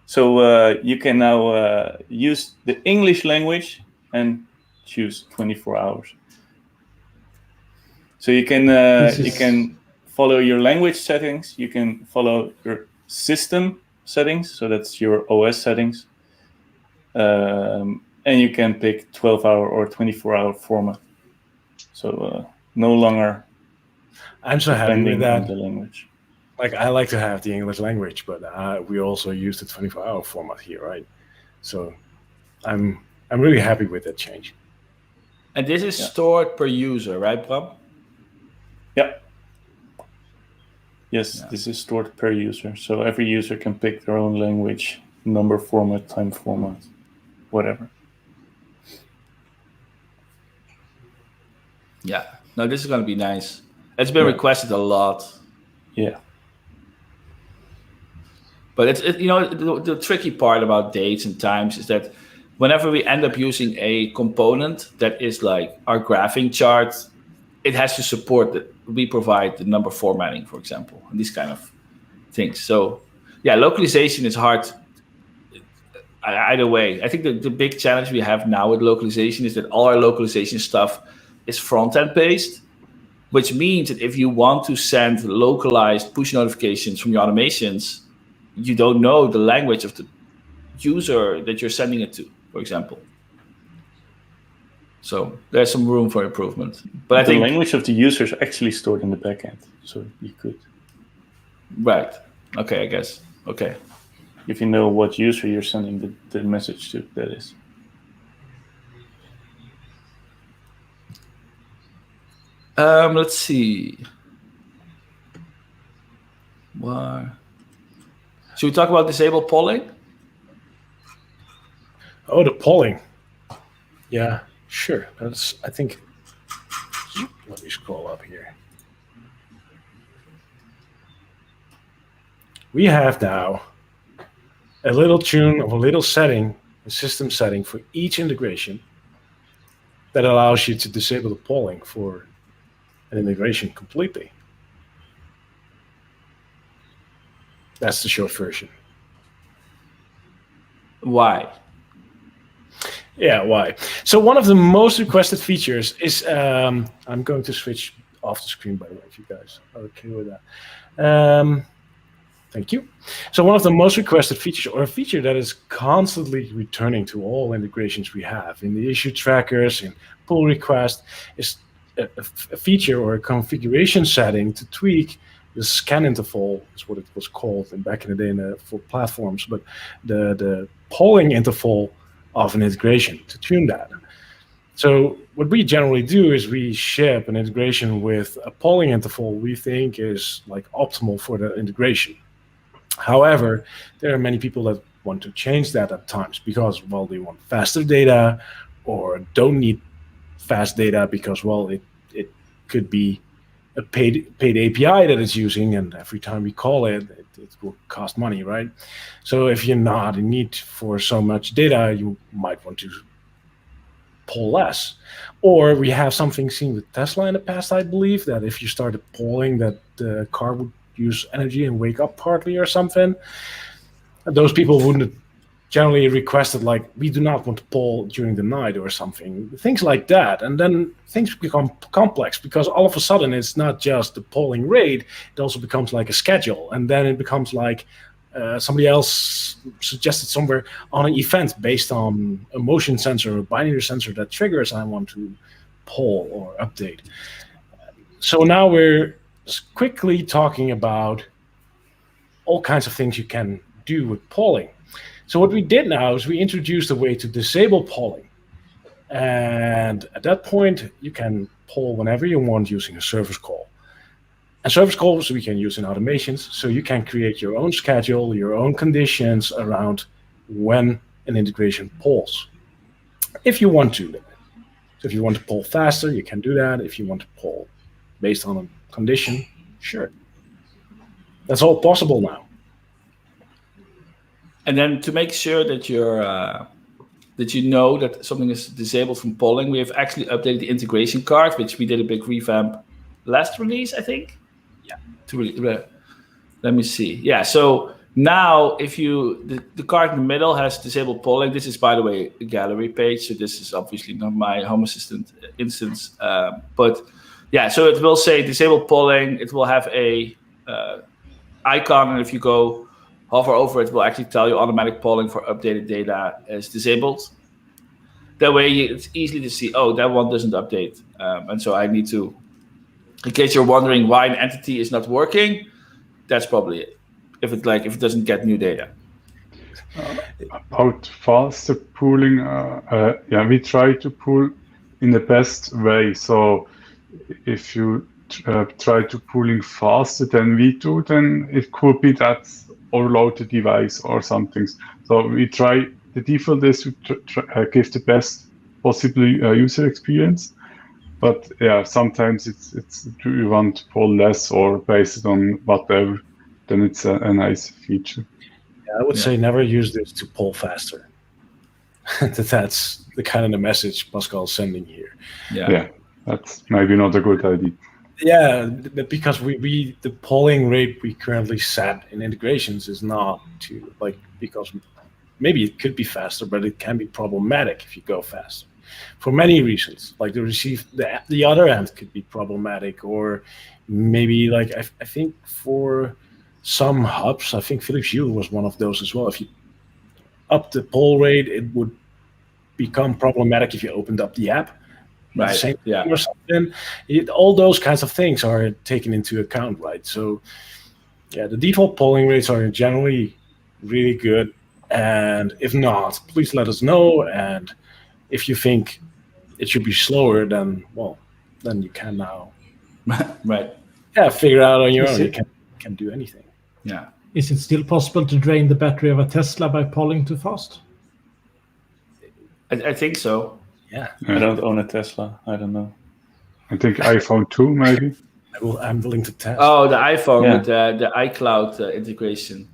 So you can now use the English language and choose 24 hours. So you can follow your language settings. You can follow your system settings. So that's your OS settings. And you can pick 12-hour or 24-hour format. So no longer. I'm so happy with that. The language. Like I like to have the English language, but we also use the 24-hour format here, right? So I'm really happy with that change. And this is stored per user, right, Bram? Yeah. Yes, This is stored per user. So every user can pick their own language, number format, time format, whatever. Yeah. No, this is going to be nice. It's been requested a lot. Yeah. But the tricky part about dates and times is that whenever we end up using a component that is like our graphing chart, it has to support that we provide the number formatting, for example, and these kind of things. So yeah, localization is hard either way. I think the big challenge we have now with localization is that all our localization stuff is front-end based, which means that if you want to send localized push notifications from your automations, you don't know the language of the user that you're sending it to, for example. So there's some room for improvement. But I think the language of the user is actually stored in the backend, so you could. Right. Okay, I guess. Okay. If you know what user you're sending the message to, that is. Let's see. Should we talk about disable polling? Oh, the polling. Yeah, sure. I think. Let me scroll up here. We have now a little tune of a little setting, a system setting for each integration that allows you to disable the polling for an integration completely. That's the short version. Why? Yeah, why? So one of the most requested features is, I'm going to switch off the screen, by the way, if you guys are okay with that. Thank you. So one of the most requested features, or a feature that is constantly returning to all integrations we have in the issue trackers, in pull request, is a feature or a configuration setting to tweak the scan interval, is what it was called back in the day for platforms, but the polling interval of an integration, to tune that. So what we generally do is we ship an integration with a polling interval we think is like optimal for the integration. However, there are many people that want to change that at times because, well, they want faster data or don't need fast data because, well, it could be a paid API that it's using, and every time we call it will cost money, right? So if you're not in need for so much data, you might want to poll less. Or we have something seen with Tesla in the past, I believe, that if you started polling that the car would use energy and wake up partly or something, those people wouldn't generally requested, like, we do not want to poll during the night or something, things like that. And then things become complex because all of a sudden it's not just the polling rate, it also becomes like a schedule. And then it becomes like somebody else suggested somewhere on an event based on a motion sensor or binary sensor that triggers, I want to poll or update. So now we're quickly talking about all kinds of things you can do with polling. So what we did now is we introduced a way to disable polling. And at that point, you can poll whenever you want using a service call. And service calls we can use in automations, so you can create your own schedule, your own conditions around when an integration polls, if you want to. So if you want to poll faster, you can do that. If you want to poll based on a condition, sure. That's all possible now. And then to make sure that you're that you know that something is disabled from polling, we have actually updated the integration card, which we did a big revamp last release, I think. Yeah. Let me see. Yeah. So now, if the card in the middle has disabled polling. This is, by the way, a gallery page. So this is obviously not my Home Assistant instance, but yeah. So it will say disable polling. It will have a icon, and if you go hover over it, will actually tell you automatic polling for updated data is disabled. That way, it's easy to see, oh, that one doesn't update. And so I need to, in case you're wondering why an entity is not working, that's probably it. If it doesn't get new data. About faster pooling, we try to pool in the best way. So if you try to pooling faster than we do, then it could be that overload the device or something. So we try, the default is to give the best possible user experience. But yeah, sometimes it's do you want to poll less or based on whatever, then it's a nice feature. Yeah, I would say never use this to poll faster. That's the kind of the message Pascal is sending here. Yeah, that's maybe not a good idea. Yeah, because we the polling rate we currently set in integrations is not to because maybe it could be faster, but it can be problematic if you go faster for many reasons. Like the other end could be problematic, or maybe I think for some hubs, I think Philips Hue was one of those as well. If you up the poll rate, it would become problematic if you opened up the app. Right. Yeah. Or something. All those kinds of things are taken into account, right? So, yeah, the default polling rates are generally really good. And if not, please let us know. And if you think it should be slower, then you can now, right? Yeah, figure out on your own. You can do anything. Yeah. Is it still possible to drain the battery of a Tesla by polling too fast? I think so. Yeah. I don't own a Tesla. I don't know. I think iPhone 2 maybe. I'm willing to test. Oh, the iPhone with the iCloud integration.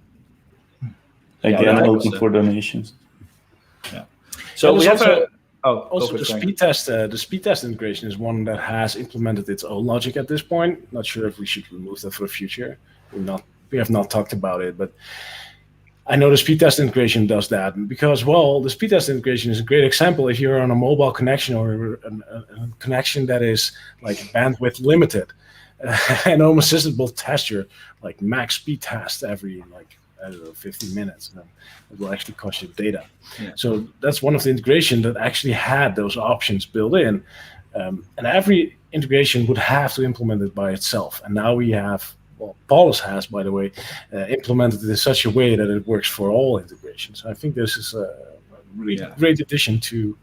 Again, open for donations. Yeah. So we have also the speed test. The speed test integration is one that has implemented its own logic at this point. Not sure if we should remove that for the future. We have not talked about it, but I know the speed test integration does that because, the speed test integration is a great example if you're on a mobile connection or a connection that is like bandwidth limited. and Home Assistant will test your like max speed test every 15 minutes, and it will actually cost you data. Yeah. So that's one of the integration that actually had those options built in, and every integration would have to implement it by itself. And now we have, well, Paulus has, by the way, implemented it in such a way that it works for all integrations. I think this is a really great addition to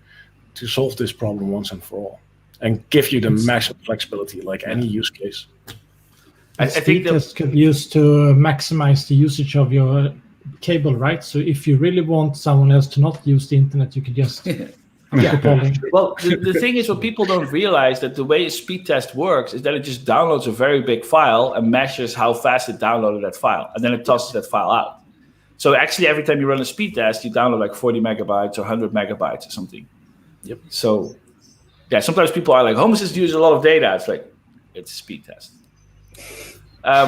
solve this problem once and for all, and give you the maximum flexibility like any use case. I think this could be used to maximize the usage of your cable, right? So if you really want someone else to not use the internet, you could just polling. Well, the thing is, what people don't realize, that the way a speed test works is that it just downloads a very big file and measures how fast it downloaded that file, and then it tosses that file out. So actually, every time you run a speed test, you download like 40 megabytes or 100 megabytes or something. Yep. So, yeah, sometimes people are like, Home Assistant uses a lot of data. It's like, it's a speed test.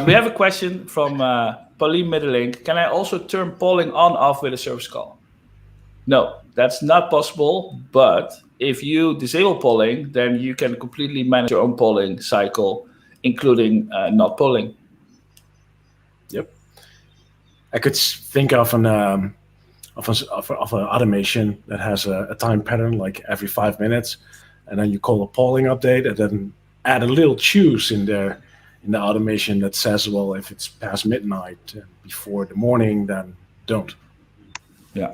We have a question from Pauline Middelink. Can I also turn polling on/off with a service call? No, that's not possible. But if you disable polling, then you can completely manage your own polling cycle, including not polling. Yep. I could think of an automation that has a time pattern like every 5 minutes, and then you call a polling update, and then add a little choose in there in the automation that says, well, if it's past midnight before the morning, then don't. Yeah.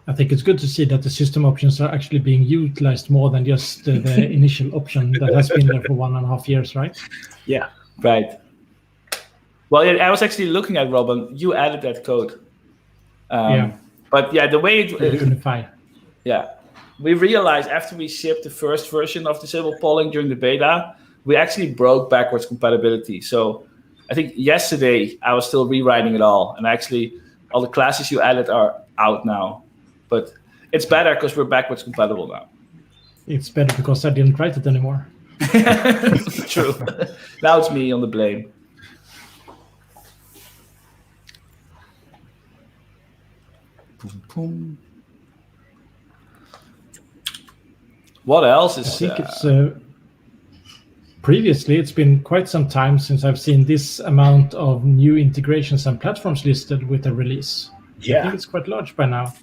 I think it's good to see that the system options are actually being utilized more than just the initial option that has been there for 1.5 years, right? Yeah. Right. Well, yeah, I was actually looking at Robin. You added that code. But yeah, the way it Unify. Yeah. We realized after we shipped the first version of disable polling during the beta, we actually broke backwards compatibility. So I think yesterday I was still rewriting it all, and actually all the classes you added are out now. But it's better because we're backwards compatible now. It's better because I didn't write it anymore. True. Now it's me on the blame. Boom, boom. What else is? I think it's previously it's been quite some time since I've seen this amount of new integrations and platforms listed with a release. Yeah. I think it's quite large by now.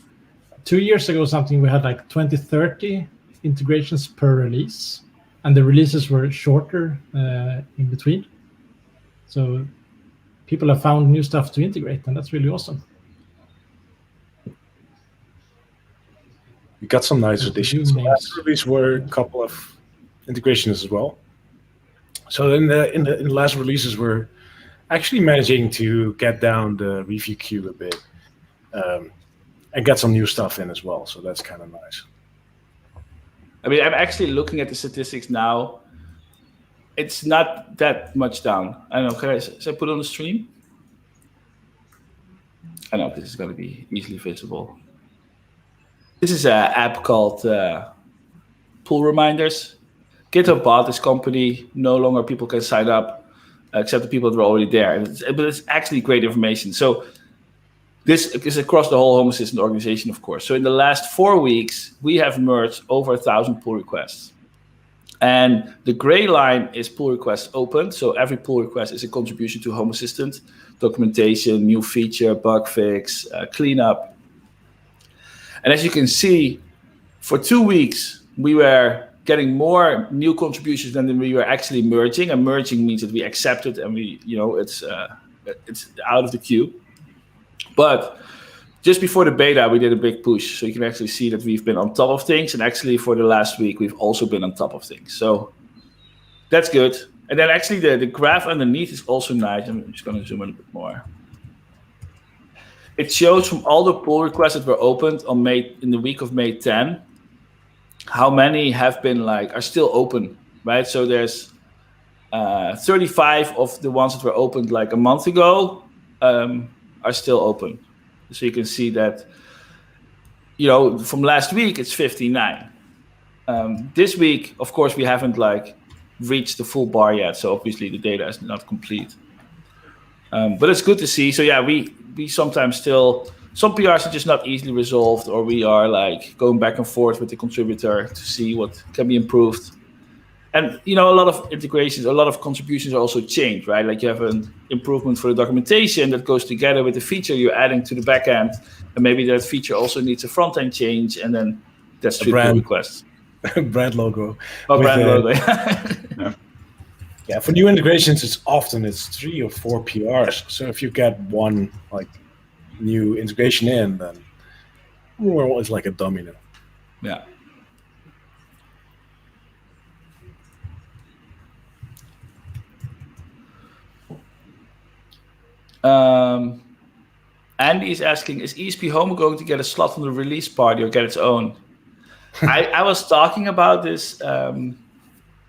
2 years ago, we had like 20, 30 integrations per release, and the releases were shorter in between. So people have found new stuff to integrate, and that's really awesome. We got some nice additions. Last release were a couple of integrations as well. So in the last releases, we're actually managing to get down the review queue a bit, and get some new stuff in as well. So that's kind of nice. I mean, I'm actually looking at the statistics now. It's not that much down. I don't know. Should I put it on the stream? I know this is going to be easily visible. This is an app called Pull Reminders. GitHub bought this company. No longer people can sign up, except the people that were already there. But it's actually great information. So this is across the whole Home Assistant organization, of course. So in the last 4 weeks, we have merged over 1,000 pull requests. And the gray line is pull requests opened. So every pull request is a contribution to Home Assistant, documentation, new feature, bug fix, cleanup. And as you can see, for 2 weeks, we were getting more new contributions than we were actually merging. And merging means that we accept it and it's out of the queue. But just before the beta, we did a big push. So you can actually see that we've been on top of things. And actually for the last week, we've also been on top of things. So that's good. And then actually the graph underneath is also nice. I'm just going to zoom in a bit more. It shows from all the pull requests that were opened in the week of May 10, how many have been are still open, right? So there's 35 of the ones that were opened a month ago are still open. So you can see that, from last week, it's 59. This week, of course, we haven't reached the full bar yet. So obviously the data is not complete. But it's good to see. So yeah, we sometimes some PRs are just not easily resolved, or we are going back and forth with the contributor to see what can be improved. And a lot of integrations, a lot of contributions are also changed, right? Like you have an improvement for the documentation that goes together with the feature you're adding to the backend, and maybe that feature also needs a front end change, and then that's through pull requests. Brand logo. Brand logo. Yeah, for new integrations, it's 3 or 4 PRs. So if you get one like new integration in, then it's like a domino. Yeah. Andy is asking, is ESP Home going to get a slot on the release party or get its own? I was talking about this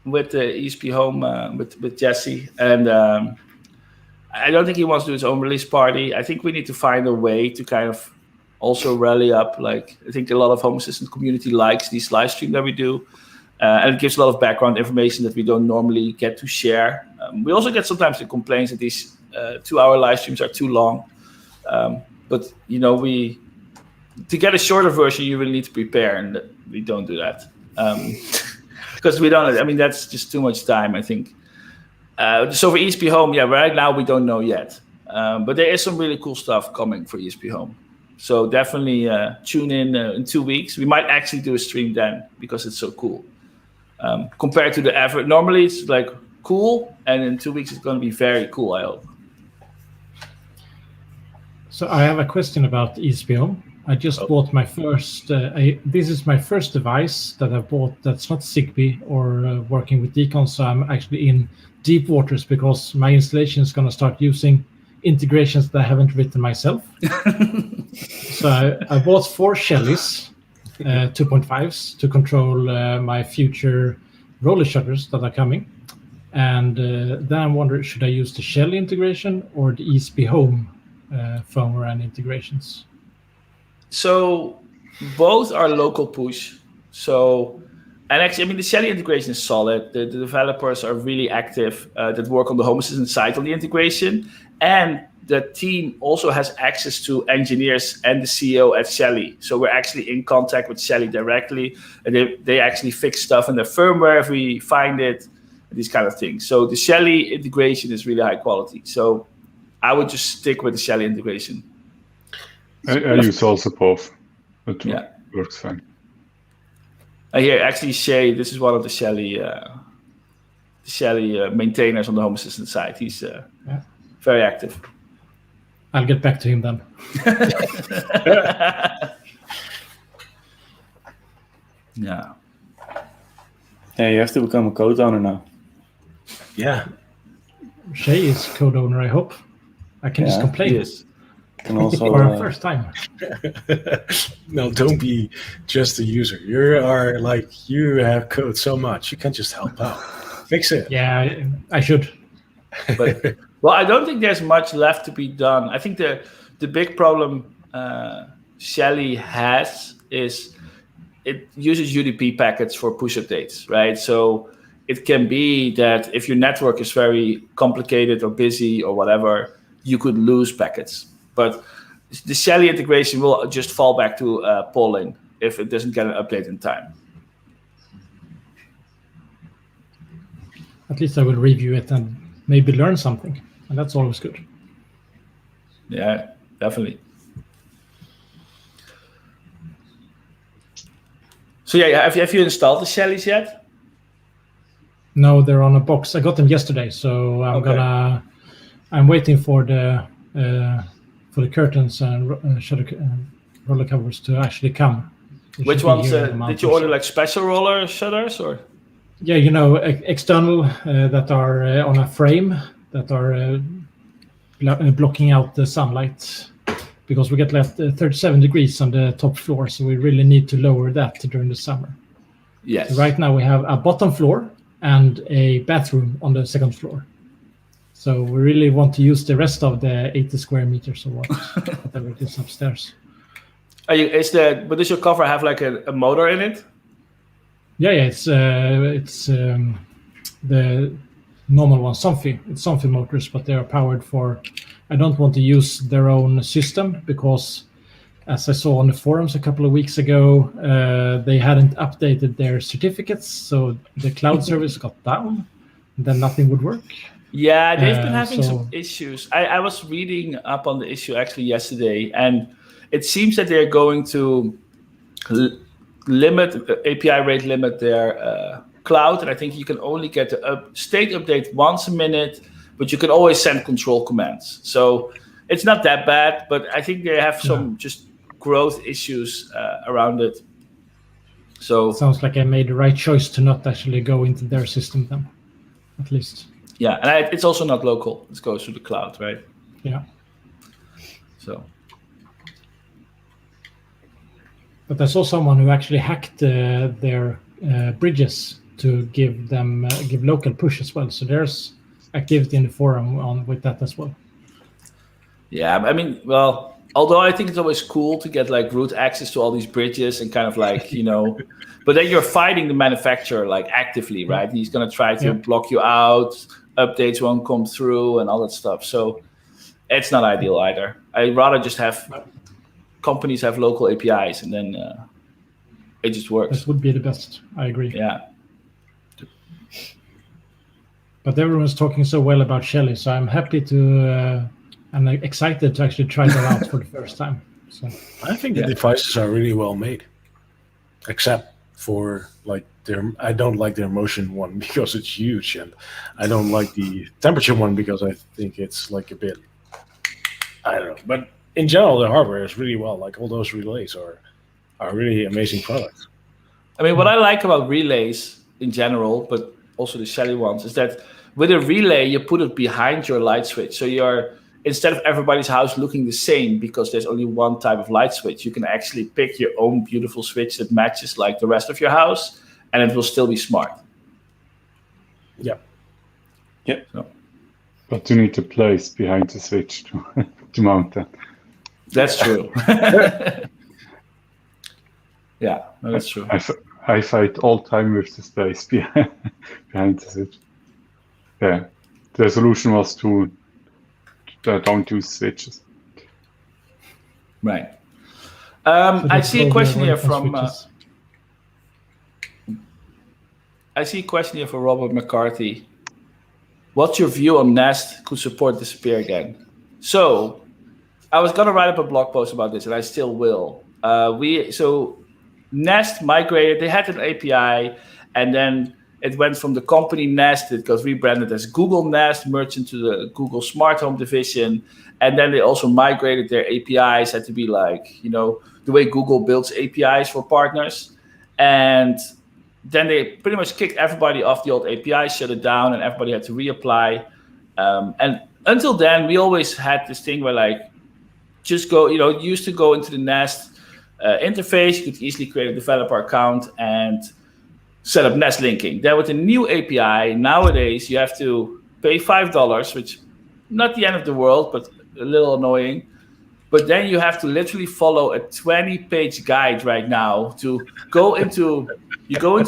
with the ESP Home with Jesse, and I don't think he wants to do his own release party. I think we need to find a way to kind of also rally up. Like, I think a lot of Home Assistant community likes these live stream that we do, and it gives a lot of background information that we don't normally get to share. We also get sometimes the complaints that these 2-hour live streams are too long, but to get a shorter version, you really need to prepare, and we don't do that because we don't. I mean, that's just too much time, I think. So for ESP Home, right now we don't know yet, but there is some really cool stuff coming for ESP Home. So definitely tune in 2 weeks. We might actually do a stream then because it's so cool. Compared to the average, normally it's like cool, and in 2 weeks it's going to be very cool, I hope. So I have a question about ESP Home. I just bought my first, this is my first device that I bought that's not Zigbee or working with Decon, so I'm actually in deep waters because my installation is going to start using integrations that I haven't written myself. So I bought 4 Shellys, 2.5s, to control my future roller shutters that are coming. And then I'm wondering, should I use the Shelly integration or the ESP Home firmware and integrations? So both are local push. So, and actually, I mean, the Shelly integration is solid. The developers are really active that work on the Home Assistant side on the integration. And the team also has access to engineers and the CEO at Shelly. So we're actually in contact with Shelly directly. And they actually fix stuff in their firmware if we find it, these kind of things. So the Shelly integration is really high quality. So I would just stick with the Shelly integration. I use also both. It works fine. Here, actually, Shay, this is one of the Shelly maintainers on the Home Assistant side. He's very active. I'll get back to him then. Yeah. Yeah, you have to become a co-owner now. Yeah. Shay is co-owner, I hope. I can just complain. Yes. Can also for our first time. No, don't be just a user. You have code so much. You can't just help out. Fix it. Yeah, I should. But well, I don't think there's much left to be done. I think the big problem Shelly has is it uses UDP packets for push updates, right? So it can be that if your network is very complicated or busy or whatever, you could lose packets. But the Shelly integration will just fall back to polling if it doesn't get an update in time. At least I will review it and maybe learn something. And that's always good. Yeah, definitely. So yeah, have you installed the Shellys yet? No, they're on a box. I got them yesterday, so I'm waiting for the curtains and shutter roller covers to actually come. Which ones? Did you order like special roller shutters or? Yeah, external that are on a frame that are blocking out the sunlight because we get left 37 degrees on the top floor, so we really need to lower that during the summer. Yes. So right now we have a bottom floor and a bathroom on the second floor. So we really want to use the rest of the 80 square meters or whatever it is upstairs. But does your cover have like a motor in it? Yeah, it's the normal one, Somfy. It's Somfy motors, but they are powered for. I don't want to use their own system because as I saw on the forums a couple of weeks ago, they hadn't updated their certificates, so the cloud service got down, then nothing would work. Yeah, they've been having some issues. I was reading up on the issue actually yesterday, and it seems that they're going to API rate limit their cloud, and I think you can only get the state update once a minute, but you can always send control commands. So it's not that bad, but I think they have some just growth issues around it. So sounds like I made the right choice to not actually go into their system then, at least. Yeah, and it's also not local. It goes through the cloud, right? Yeah. So. But I saw someone who actually hacked their bridges to give local push as well. So there's activity in the forum with that as well. Yeah, I mean, well, although I think it's always cool to get like root access to all these bridges and kind of like, but then you're fighting the manufacturer like actively, right? He's going to try to block you out, updates won't come through and all that stuff. So it's not ideal either. I'd rather just have companies have local APIs and then it just works. That would be the best. I agree. Yeah. But everyone's talking so well about Shelly, so I'm happy to... I'm excited to actually try that out for the first time. So I think the devices are really well made, except for like I don't like their motion one because it's huge, and I don't like the temperature one because I think it's like a bit, I don't know. But in general, the hardware is really well. Like all those relays are really amazing products. I mean, what I like about relays in general, but also the Shelly ones, is that with a relay you put it behind your light switch, so instead of everybody's house looking the same because there's only one type of light switch, you can actually pick your own beautiful switch that matches like the rest of your house, and it will still be smart. Yeah. Yeah. So. But you need to place behind the switch to mount that. That's true. Yeah, no, that's true. I fight all time with the space behind the switch. Yeah. The solution was to don't use switches. Right. I see a question here from Robert McCarthy. What's your view on Nest could support Disappear again? So I was gonna write up a blog post about this, and I still will. Nest migrated. They had an API, and then it went from the company Nest. It got rebranded as Google Nest, merged into the Google Smart Home division. And then they also migrated their APIs, had to be like, the way Google builds APIs for partners. And then they pretty much kicked everybody off the old API, shut it down, and everybody had to reapply. And until then, we always had this thing where like, just go, used to go into the Nest interface. You could easily create a developer account and set up Nest linking. Then with the new API, nowadays you have to pay $5, which not the end of the world, but a little annoying. But then you have to literally follow a 20-page guide right now to go into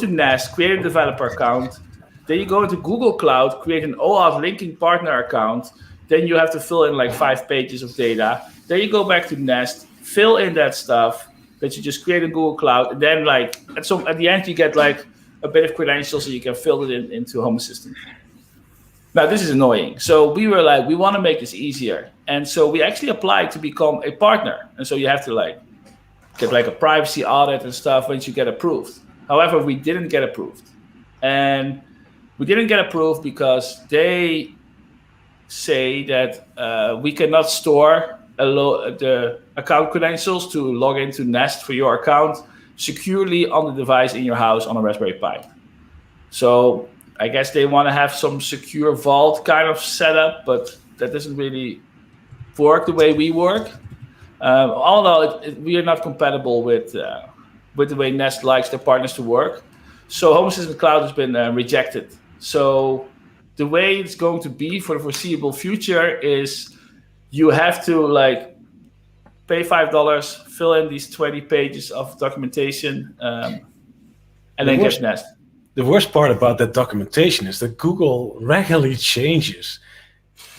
Nest, create a developer account. Then you go into Google Cloud, create an OAuth linking partner account. Then you have to fill in like 5 pages of data. Then you go back to Nest, fill in that stuff that you just create in Google Cloud. And then like at the end you get like a bit of credentials so you can fill it into Home Assistant. Now, this is annoying. So we were like, we want to make this easier. And so we actually applied to become a partner. And so you have to like get like a privacy audit and stuff once you get approved. However, we didn't get approved. And we didn't get approved because they say that we cannot store the account credentials to log into Nest for your account securely on the device in your house on a Raspberry Pi. So I guess they want to have some secure vault kind of setup, but that doesn't really work the way we work. Although we are not compatible with the way Nest likes their partners to work. So Home Assistant Cloud has been rejected. So the way it's going to be for the foreseeable future is you have to like pay $5, fill in these 20 pages of documentation, and then get Nest. The worst part about that documentation is that Google regularly changes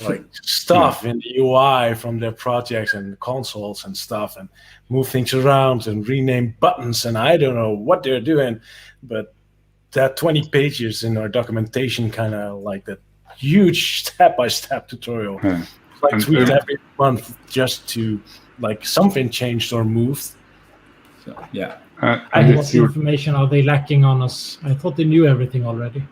like stuff in the UI from their projects and consoles and stuff, and move things around and rename buttons, and I don't know what they're doing, but that 20 pages in our documentation, kind of like that huge step-by-step tutorial, like tweaked every month just to like something changed or moved. So, yeah. And what information are they lacking on us? I thought they knew everything already.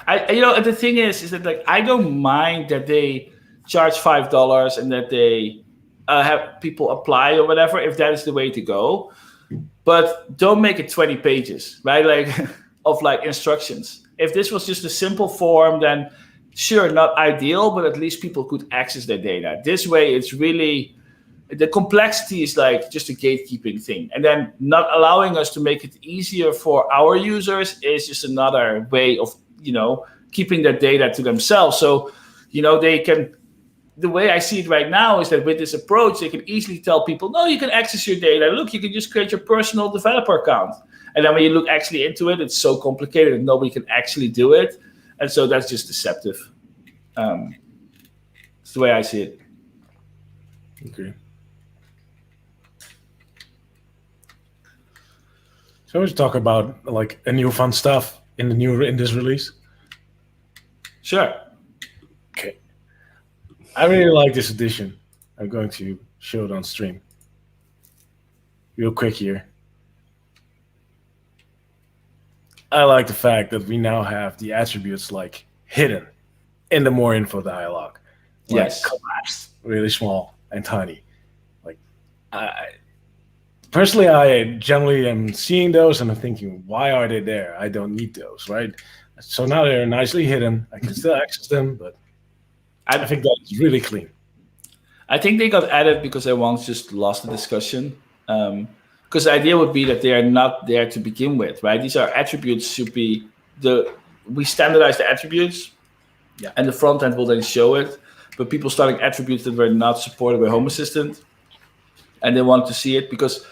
The thing is that like I don't mind that they charge $5 and that they have people apply or whatever, if that is the way to go. But don't make it 20 pages, right? Like of like instructions. If this was just a simple form, then sure, not ideal, but at least people could access their data. This way, it's really, the complexity is like just a gatekeeping thing. And then not allowing us to make it easier for our users is just another way of, keeping their data to themselves. So, they can, the way I see it right now is that with this approach, they can easily tell people, no, you can access your data. Look, you can just create your personal developer account. And then when you look actually into it, it's so complicated that nobody can actually do it. And so that's just deceptive. It's the way I see it. Okay. So let's talk about like a new fun stuff in this release. Sure. Okay. I really like this edition. I'm going to show it on stream. Real quick here. I like the fact that we now have the attributes like hidden in the more info dialog. Like Yes. collapsed, really small and tiny. Like personally, I generally am seeing those and I'm thinking, why are they there? I don't need those, right? So now they're nicely hidden. I can still access them, but I think that is really clean. I think they got added because I once just lost the discussion. Because the idea would be that they are not there to begin with, right? These are attributes should be we standardize the attributes, and the front end will then show it. But people starting attributes that were not supported by Home Assistant, and they want to see it because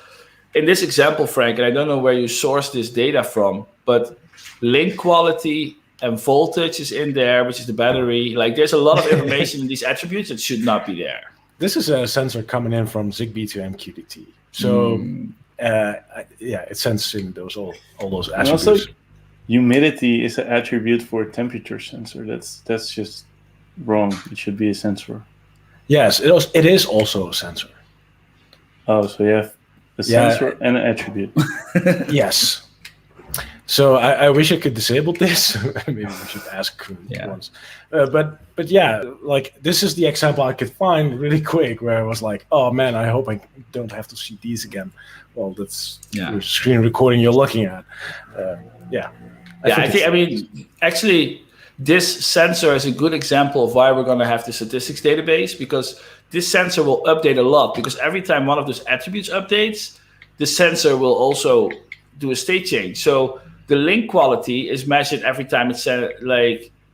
in this example, Frank, and I don't know where you source this data from, but link quality and voltage is in there, which is the battery. Like there's a lot of information in these attributes that should not be there. This is a sensor coming in from Zigbee to MQTT. So it sends in all those attributes. And also, humidity is an attribute for a temperature sensor. That's just wrong. It should be a sensor. Yes, it is also a sensor. Oh, so you have a sensor and an attribute. Yes. So I wish I could disable this. Maybe we should ask once. But yeah, like this is the example I could find really quick where I was like, oh man, I hope I don't have to see these again. Well, that's your screen recording you're looking at. I mean, actually, this sensor is a good example of why we're going to have the statistics database, because this sensor will update a lot, because every time one of those attributes updates, the sensor will also do a state change. So the link quality is measured every time it's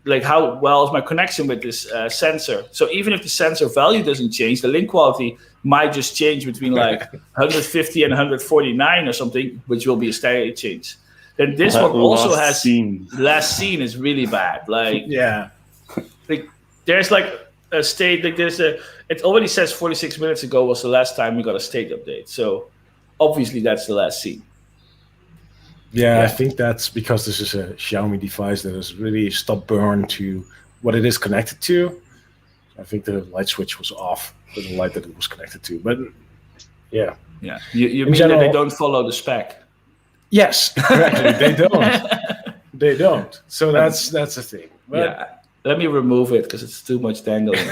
like how well is my connection with this sensor. So even if the sensor value doesn't change, the link quality might just change between like 150 and 149 or something, which will be a state change. Then this one also has last seen is really bad. Like like there's like a state like it already says 46 minutes ago was the last time we got a state update. So obviously that's the last seen. Yeah, I think that's because this is a Xiaomi device that is really stubborn to what it is connected to. I think the light switch was off for the light that it was connected to. But yeah. You mean that they don't follow the spec? Yes, correctly. They don't. They don't. So that's the thing. But let me remove it because it's too much dangling.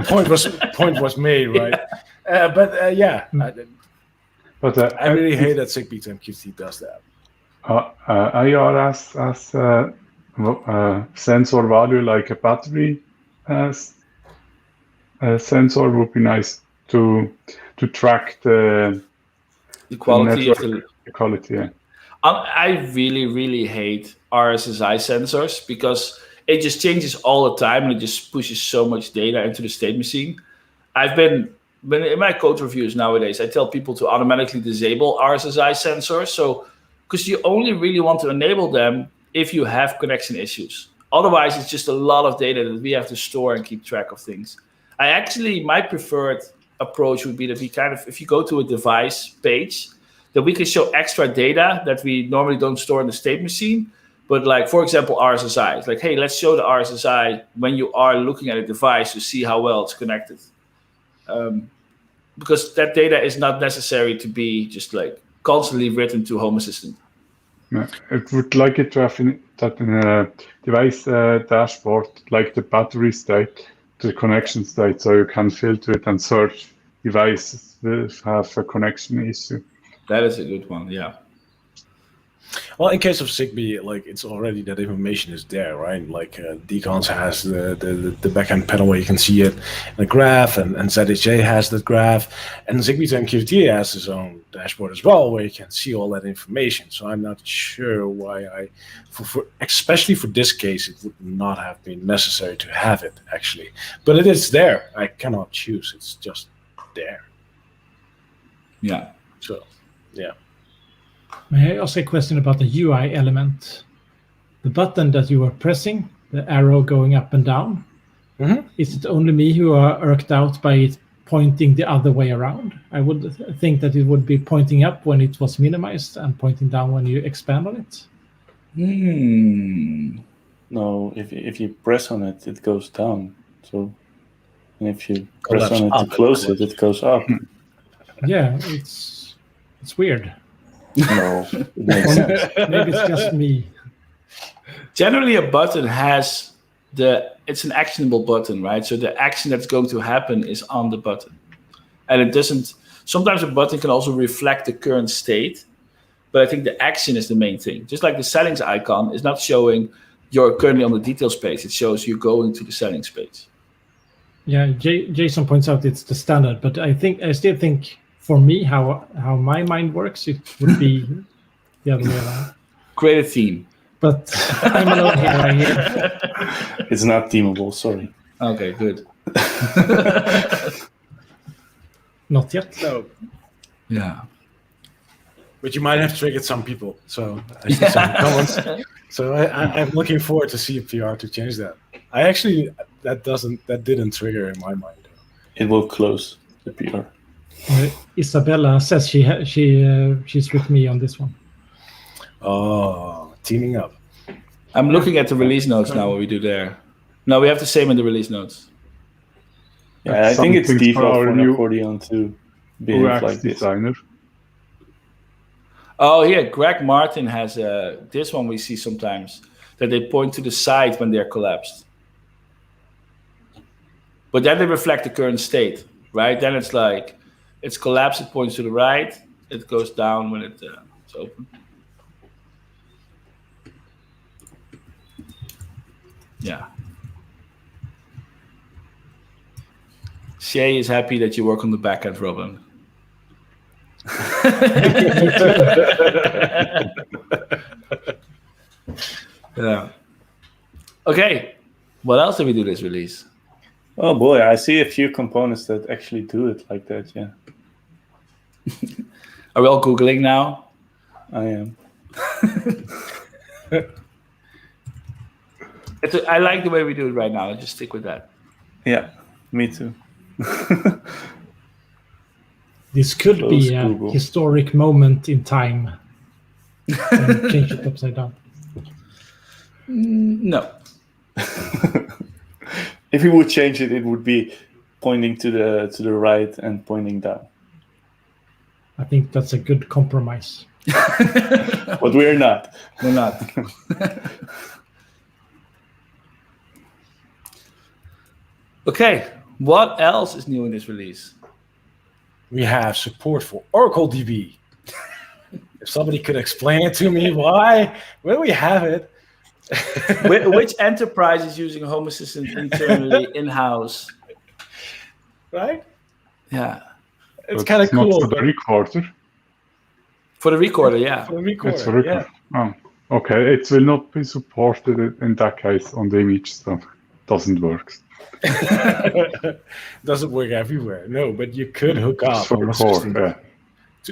Point was made, right? But I really hate that Zigbee to MQTT does that. IR as sensor value like a battery sensor would be nice to track the quality of the quality. Yeah. I really, really hate RSSI sensors because it just changes all the time and it just pushes so much data into the state machine. In my code reviews nowadays, I tell people to automatically disable RSSI sensors. So, because you only really want to enable them if you have connection issues. Otherwise, it's just a lot of data that we have to store and keep track of things. My preferred approach would be that we if you go to a device page, that we can show extra data that we normally don't store in the state machine. But like, for example, RSSI. It's like, hey, let's show the RSSI when you are looking at a device to see how well it's connected. Because that data is not necessary to be just like constantly written to Home Assistant. Yeah, I would like it to have that in a device dashboard, like the battery state, the connection state, so you can filter it and search devices that have a connection issue. That is a good one, yeah. Well, in case of Zigbee, like it's already that information is there, right? Like Decons has the backend panel where you can see it in a graph, and ZHA has that graph, and Zigbee to MQTT has his own dashboard as well, where you can see all that information. So I'm not sure why for especially for this case, it would not have been necessary to have it actually, but it is there. I cannot choose; it's just there. Yeah. So, yeah. May I ask a question about the UI element? The button that you were pressing, the arrow going up and down, is it only me who are irked out by it pointing the other way around? I would think that it would be pointing up when it was minimized and pointing down when you expand on it. No, if you press on it, it goes down. So, and if you press on it to close it, it goes up. Yeah, it's weird. No, it makes sense. Maybe it's just me. Generally, a button has it's an actionable button, right? So the action that's going to happen is on the button. And it doesn't, sometimes a button can also reflect the current state, but I think the action is the main thing. Just like the settings icon is not showing you're currently on the details page, it shows you going to the settings page. Yeah, Jason points out it's the standard, but I still think for me, how my mind works, it would be the other way around. Create a theme. But I'm alone here. I hear. It's not themable, sorry. Okay, good. Not yet. No. Yeah. But you might have triggered some people. So I see some comments. So I'm looking forward to see if PR to change that. That didn't trigger in my mind. It will close the PR. Isabella says she's with me on this one. Oh, teaming up. I'm looking at the release notes now. What we do there? No, we have the same in the release notes. Yeah, I think it's default for an accordion to behave like this. Designer. Oh, yeah. Greg Martin has this one we see sometimes that they point to the side when they're collapsed. But then they reflect the current state, right? Then it's like it's collapsed, it points to the right, it goes down when it's open. Yeah. Shay is happy that you work on the back end, Robin. Yeah. Okay. What else did we do this release? Oh boy, I see a few components that actually do it like that, yeah. Are we all Googling now? I am. I like the way we do it right now. Let's just stick with that. Yeah, me too. This could be a historic moment in time. Change it upside down. No. If we would change it, it would be pointing to the right and pointing down. I think that's a good compromise. But we're not. We're not. Okay, what else is new in this release? We have support for Oracle DB. If somebody could explain it to me, why? Well, we have it. Which enterprise is using Home Assistant internally in-house? Right? Yeah. It's kind of cool. Not for the recorder. For the recorder, yeah. For the recorder, it's for recorder. Yeah. Oh, okay. It will not be supported in that case on the image, so it doesn't work. Doesn't work everywhere. No, but you could hook up for the core, yeah.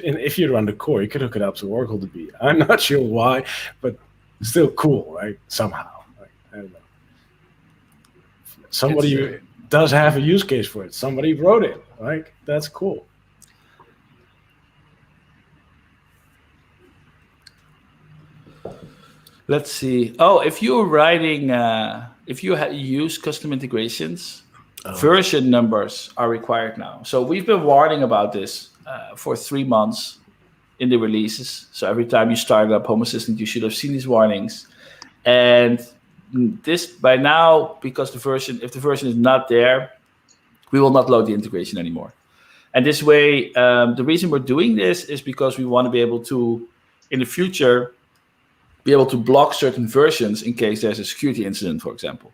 And if you run the core, you could hook it up to Oracle DB. I'm not sure why, but still cool, right? Somehow. Right? I don't know. somebody does have a use case for it. Somebody wrote it. Like, that's cool. Let's see. Oh, if you're writing, if you use custom integrations, version numbers are required now. So we've been warning about this for 3 months in the releases. So every time you start up Home Assistant, you should have seen these warnings. And this by now, because if the version is not there, we will not load the integration anymore. And this way, the reason we're doing this is because we want to be able to, in the future, be able to block certain versions in case there's a security incident, for example.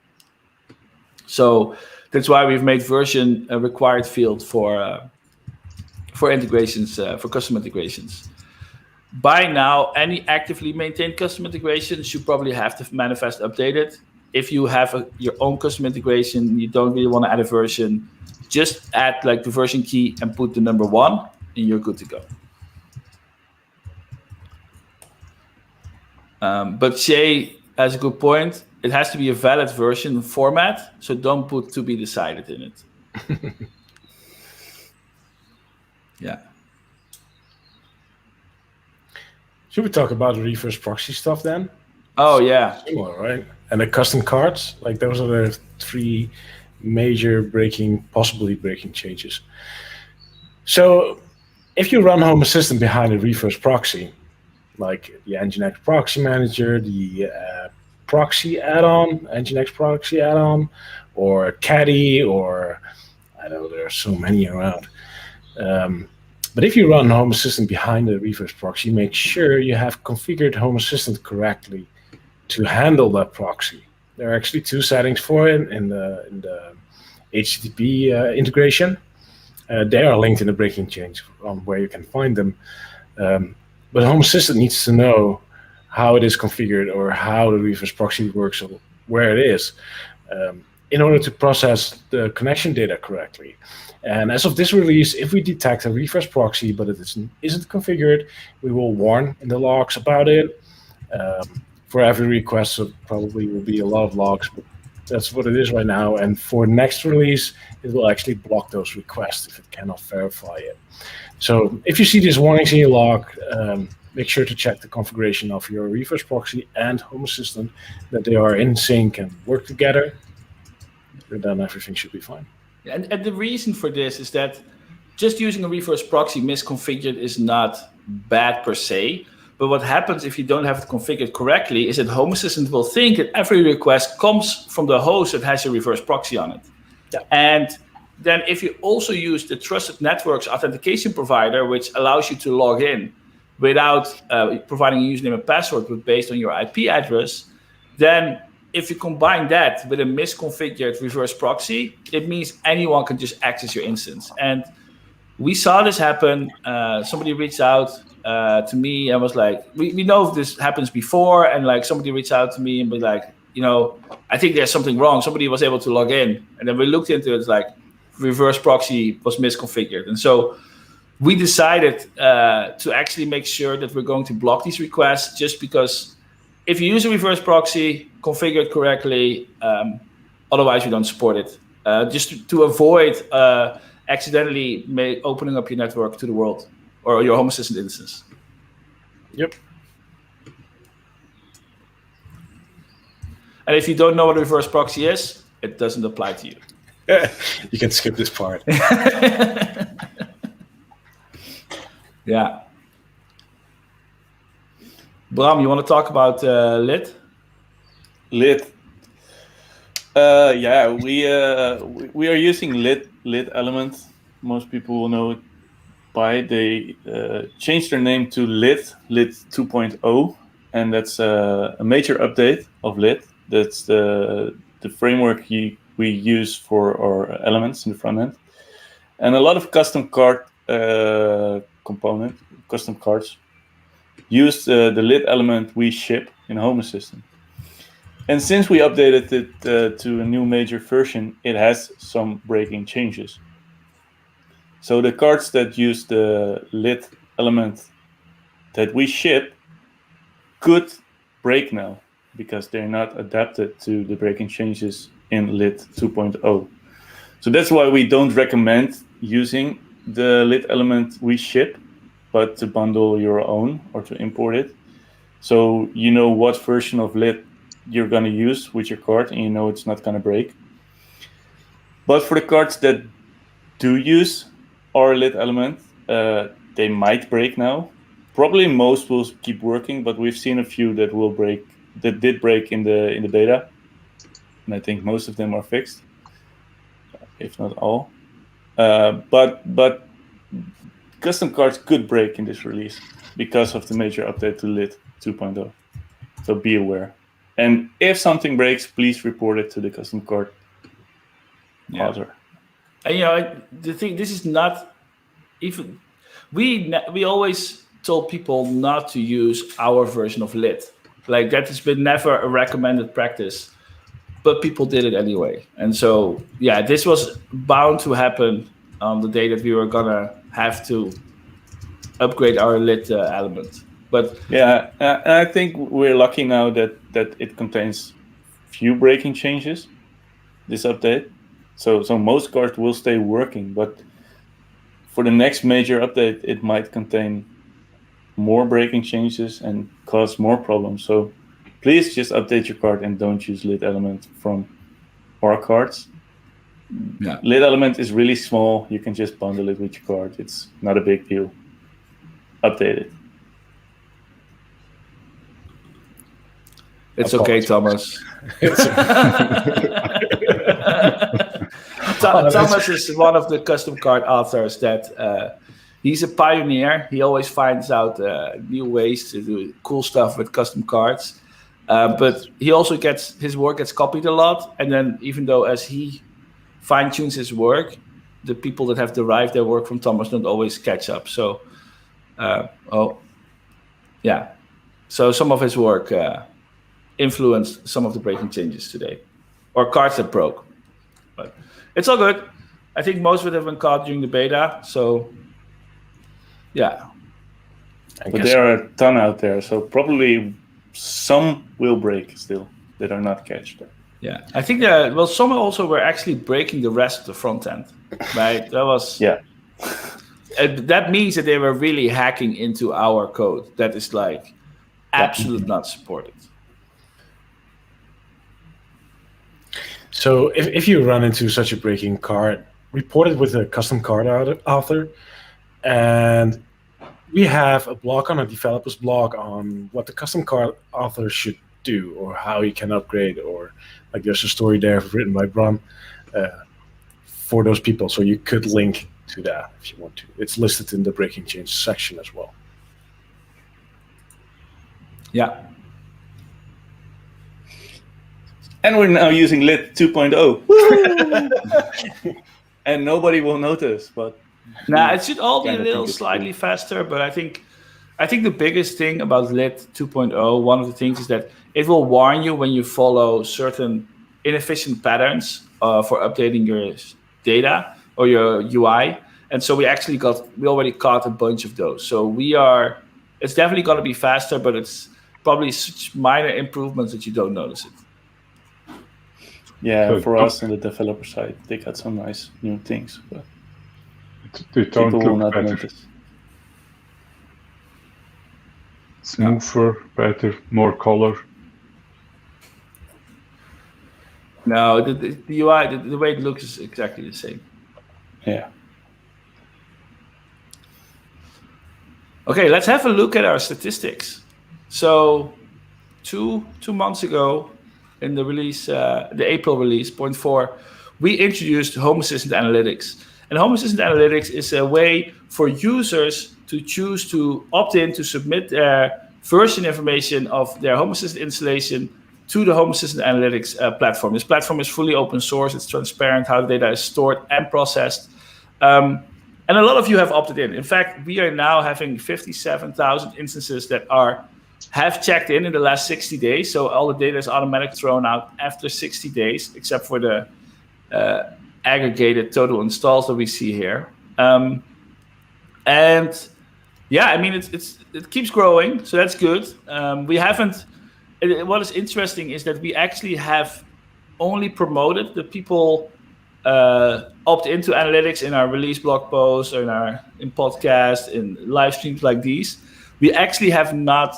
So that's why we've made version a required field for integrations, for custom integrations. By now, any actively maintained custom integration should probably have the manifest updated. If you have your own custom integration, you don't really want to add a version, just add like the version key and put the number 1, and you're good to go. But Shay has a good point. It has to be a valid version format, so don't put to be decided in it. Yeah. Should we talk about the reverse proxy stuff then? Oh, yeah. Similar, right? And the custom cards, like those are the 3 major possibly breaking changes. So if you run Home Assistant behind a reverse proxy, like the Nginx Proxy Manager, the proxy add-on, Nginx Proxy add-on, or Caddy, or I know there are so many around. But if you run Home Assistant behind a reverse proxy, make sure you have configured Home Assistant correctly to handle that proxy. There are actually 2 settings for it in the HTTP integration. They are linked in the breaking change on where you can find them. But Home Assistant needs to know how it is configured or how the reverse proxy works or where it is in order to process the connection data correctly. And as of this release, if we detect a reverse proxy but it isn't configured, we will warn in the logs about it. For every request, so probably will be a lot of logs, but that's what it is right now. And for next release, it will actually block those requests if it cannot verify it. So if you see these warnings in your log, make sure to check the configuration of your reverse proxy and Home Assistant, that they are in sync and work together. And then everything should be fine. And the reason for this is that just using a reverse proxy misconfigured is not bad per se. But what happens if you don't have it configured correctly is that Home Assistant will think that every request comes from the host that has a reverse proxy on it. Yeah. And then if you also use the Trusted Networks authentication provider, which allows you to log in without providing a username and password, but based on your IP address, then if you combine that with a misconfigured reverse proxy, it means anyone can just access your instance. And we saw this happen. Somebody reached out to me and was like, we know this happens before, and like somebody reached out to me and was like, I think there's something wrong. Somebody was able to log in, and then we looked into it, like reverse proxy was misconfigured. And so we decided to actually make sure that we're going to block these requests, just because if you use a reverse proxy, configure it correctly, otherwise we don't support it. Just to avoid accidentally opening up your network to the world or your Home Assistant instance. Yep. And if you don't know what a reverse proxy is, it doesn't apply to you. You can skip this part. Yeah. Bram, you want to talk about lit? Lit. Yeah, we are using lit element. Most people will know it by. They changed their name to lit 2.0, and that's a major update of lit. That's the framework we use for our elements in the front end, and a lot of custom card custom cards use the lit element we ship in Home Assistant. And since we updated it to a new major version, it has some breaking changes. So the cards that use the lit element that we ship could break now, because they're not adapted to the breaking changes in lit 2.0. So that's why we don't recommend using the lit element we ship, but to bundle your own or to import it. So you know what version of lit you're going to use with your card, and you know it's not going to break. But for the cards that do use our lit element, they might break now. Probably most will keep working, but we've seen a few that will break, that did break in the beta, and I think most of them are fixed, if not all. But custom cards could break in this release because of the major update to lit 2.0. So be aware. And if something breaks, please report it to the custom card author. And the thing, this is not even. We always told people not to use our version of lit. Like that has been never a recommended practice, but people did it anyway. And so this was bound to happen on the day that we were gonna have to upgrade our lit element. But I think we're lucky now that it contains few breaking changes, this update. So most cards will stay working, but for the next major update, it might contain more breaking changes and cause more problems. So please just update your card and don't use lit element from our cards. Yeah. Lit element is really small. You can just bundle it with your card. It's not a big deal. Update it. It's okay, Thomas. Thomas is one of the custom card authors that he's a pioneer. He always finds out new ways to do cool stuff with custom cards. But he also his work gets copied a lot. And then even though as he fine-tunes his work, the people that have derived their work from Thomas don't always catch up. So, So some of his work influenced some of the breaking changes today. Or cards that broke. But it's all good. I think most of it have been caught during the beta. So, yeah. But there are a ton out there. So probably some will break still that are not catched. Yeah, I think some also were actually breaking the rest of the front end, right? That was that means that they were really hacking into our code. That is like absolutely not supported. So if you run into such a breaking card, report it with a custom card author, and we have a blog on a developer's blog on what the custom card author should do or how he can upgrade, or like there's a story there written by Bram for those people. So you could link to that if you want to. It's listed in the breaking change section as well. Yeah. And we're now using lit 2.0. And nobody will notice, but it should all be a little slightly faster, but I think the biggest thing about lit 2.0, one of the things is that it will warn you when you follow certain inefficient patterns for updating your data or your UI. And so we already caught a bunch of those. So it's definitely going to be faster, but it's probably such minor improvements that you don't notice it. Yeah, for us on the developer side, they got some nice new things, but they don't people will look not better. notice. Smoother, better, more color. No, the UI, the way it looks is exactly the same. Yeah. Okay, let's have a look at our statistics. So, two months ago, in the release, the April release, 0.4, we introduced Home Assistant Analytics. And Home Assistant Analytics is a way for users to choose to opt in to submit their version information of their Home Assistant installation to the Home Assistant Analytics platform. This platform is fully open source. It's transparent how the data is stored and processed. And a lot of you have opted in. In fact, we are now having 57,000 instances that have checked in the last 60 days. So all the data is automatically thrown out after 60 days, except for the aggregated total installs that we see here. And yeah, I mean, it keeps growing, so that's good. We haven't. What is interesting is that we actually have only promoted that people opt into analytics in our release blog posts, or in podcasts, in live streams like these. We actually have not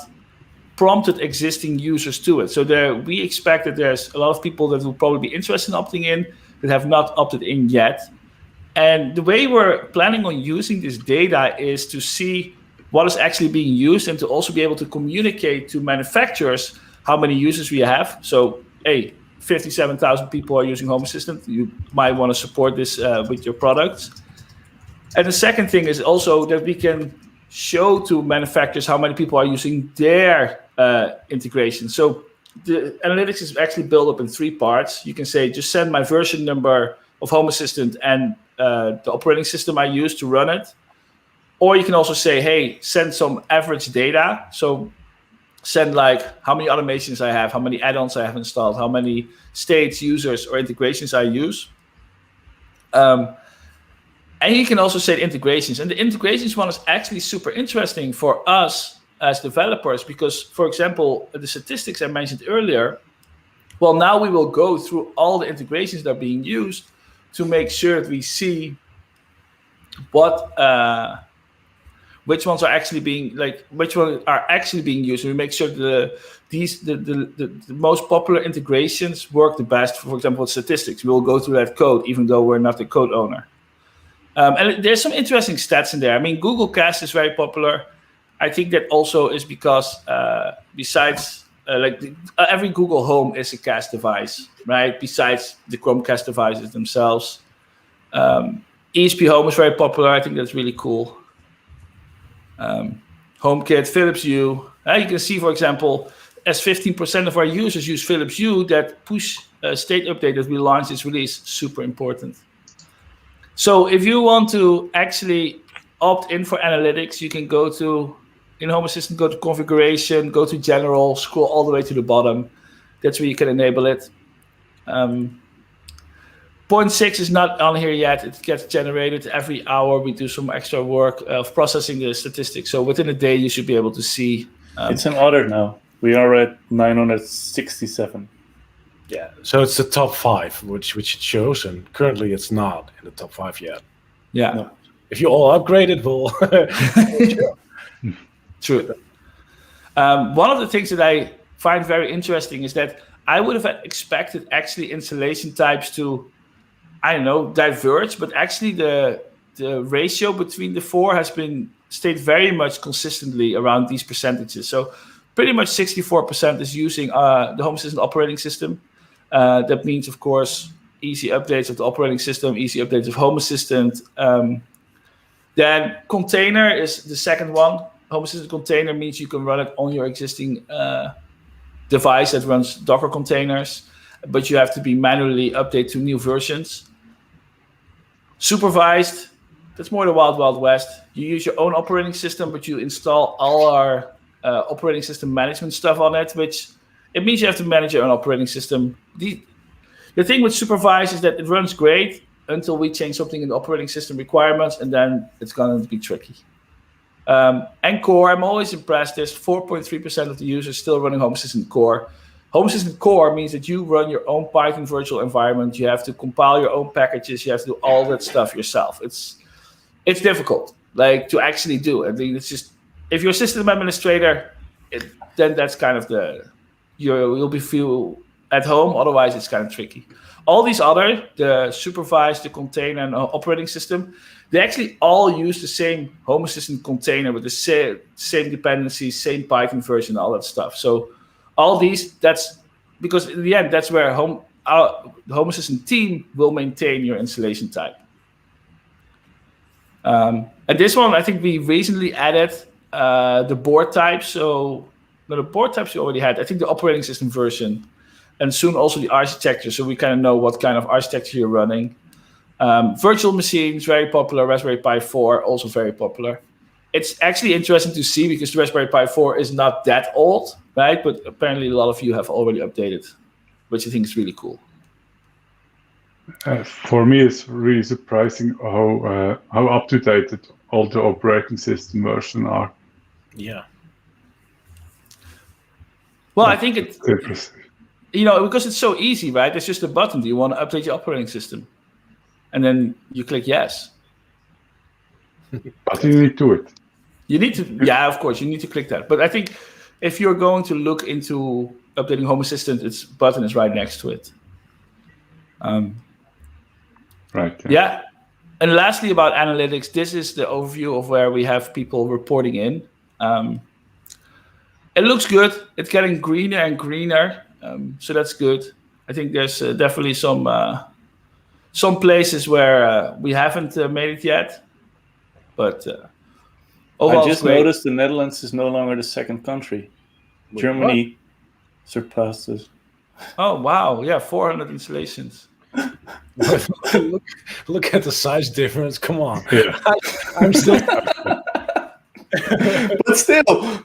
prompted existing users to it. So we expect that there's a lot of people that will probably be interested in opting in that have not opted in yet. And the way we're planning on using this data is to see what is actually being used, and to also be able to communicate to manufacturers how many users we have. So, 57,000 people are using Home Assistant. You might want to support this with your products. And the second thing is also that we can show to manufacturers how many people are using their integration. So the analytics is actually built up in 3 parts. You can say, just send my version number of Home Assistant and the operating system I use to run it. Or you can also say, hey, send some average data. So send like how many automations I have, how many add-ons I have installed, how many states, users, or integrations I use. And you can also say integrations. And the integrations one is actually super interesting for us as developers because, for example, the statistics I mentioned earlier, well, now we will go through all the integrations that are being used to make sure that we see which ones are actually being used. And we make sure the most popular integrations work the best. For example, with statistics, we will go through that code, even though we're not the code owner. And there's some interesting stats in there. I mean, Google Cast is very popular. I think that also is because besides every Google Home is a Cast device, right? Besides the Chromecast devices themselves. ESP Home is very popular. I think that's really cool. HomeKit, Philips Hue. You can see, for example, as 15% of our users use Philips Hue, that push state update that we launched this release, super important. So if you want to actually opt in for analytics, you can go to, in Home Assistant, go to configuration, go to general, scroll all the way to the bottom. That's where you can enable it. 0.6 is not on here yet. It gets generated every hour. We do some extra work of processing the statistics. So within a day, you should be able to see. It's an order now. We are at 967. Yeah, so it's the top 5, which it shows, and currently it's not in the top 5 yet. Yeah. No. If you all upgrade it, we'll... True. One of the things that I find very interesting is that I would have expected actually installation types to, I don't know, diverge, but actually the ratio between the 4 has stayed very much consistently around these percentages. So pretty much 64% is using the Home Assistant operating system. That means, of course, easy updates of the operating system, easy updates of Home Assistant. Then container is the second one. Home Assistant container means you can run it on your existing device that runs Docker containers, but you have to be manually update to new versions. Supervised, that's more the wild, wild west. You use your own operating system, but you install all our operating system management stuff on it, which it means you have to manage your own operating system. The thing with Supervise is that it runs great until we change something in the operating system requirements, and then it's going to be tricky. And core, I'm always impressed. There's 4.3% of the users still running Home Assistant core. Home Assistant core means that you run your own Python virtual environment. You have to compile your own packages. You have to do all that stuff yourself. It's difficult, to actually do. I mean, it's just, if you're a system administrator, then that's kind of you'll be feel at home. Otherwise, it's kind of tricky. All these other, the supervised, the container, and operating system, they actually all use the same Home Assistant container with the same dependencies, same Python version, all that stuff. So all these, that's because in the end, that's where the Home Assistant team will maintain your installation type. And this one, I think we recently added the board type. So the board types you already had. I think the operating system version, and soon also the architecture. So we kind of know what kind of architecture you're running. Virtual machines, very popular. Raspberry Pi 4, also very popular. It's actually interesting to see because the Raspberry Pi 4 is not that old, right? But apparently a lot of you have already updated, which I think is really cool. For me, it's really surprising how up to date all the operating system versions are. Yeah. Well, I think it's because it's so easy, right? It's just a button. Do you want to update your operating system? And then you click yes. But you need to do it. You need to, yeah, of course, you need to click that. But I think if you're going to look into updating Home Assistant, its button is right next to it. Right. Yeah. And lastly, about analytics, this is the overview of where we have people reporting in. It looks good. It's getting greener and greener, so that's good. I think there's definitely some places where we haven't made it yet, but overall, I just noticed the Netherlands is no longer the second country. Wait, Germany surpassed us. Oh wow! Yeah, 400 installations. look at the size difference. Come on. Yeah. I'm still. But still.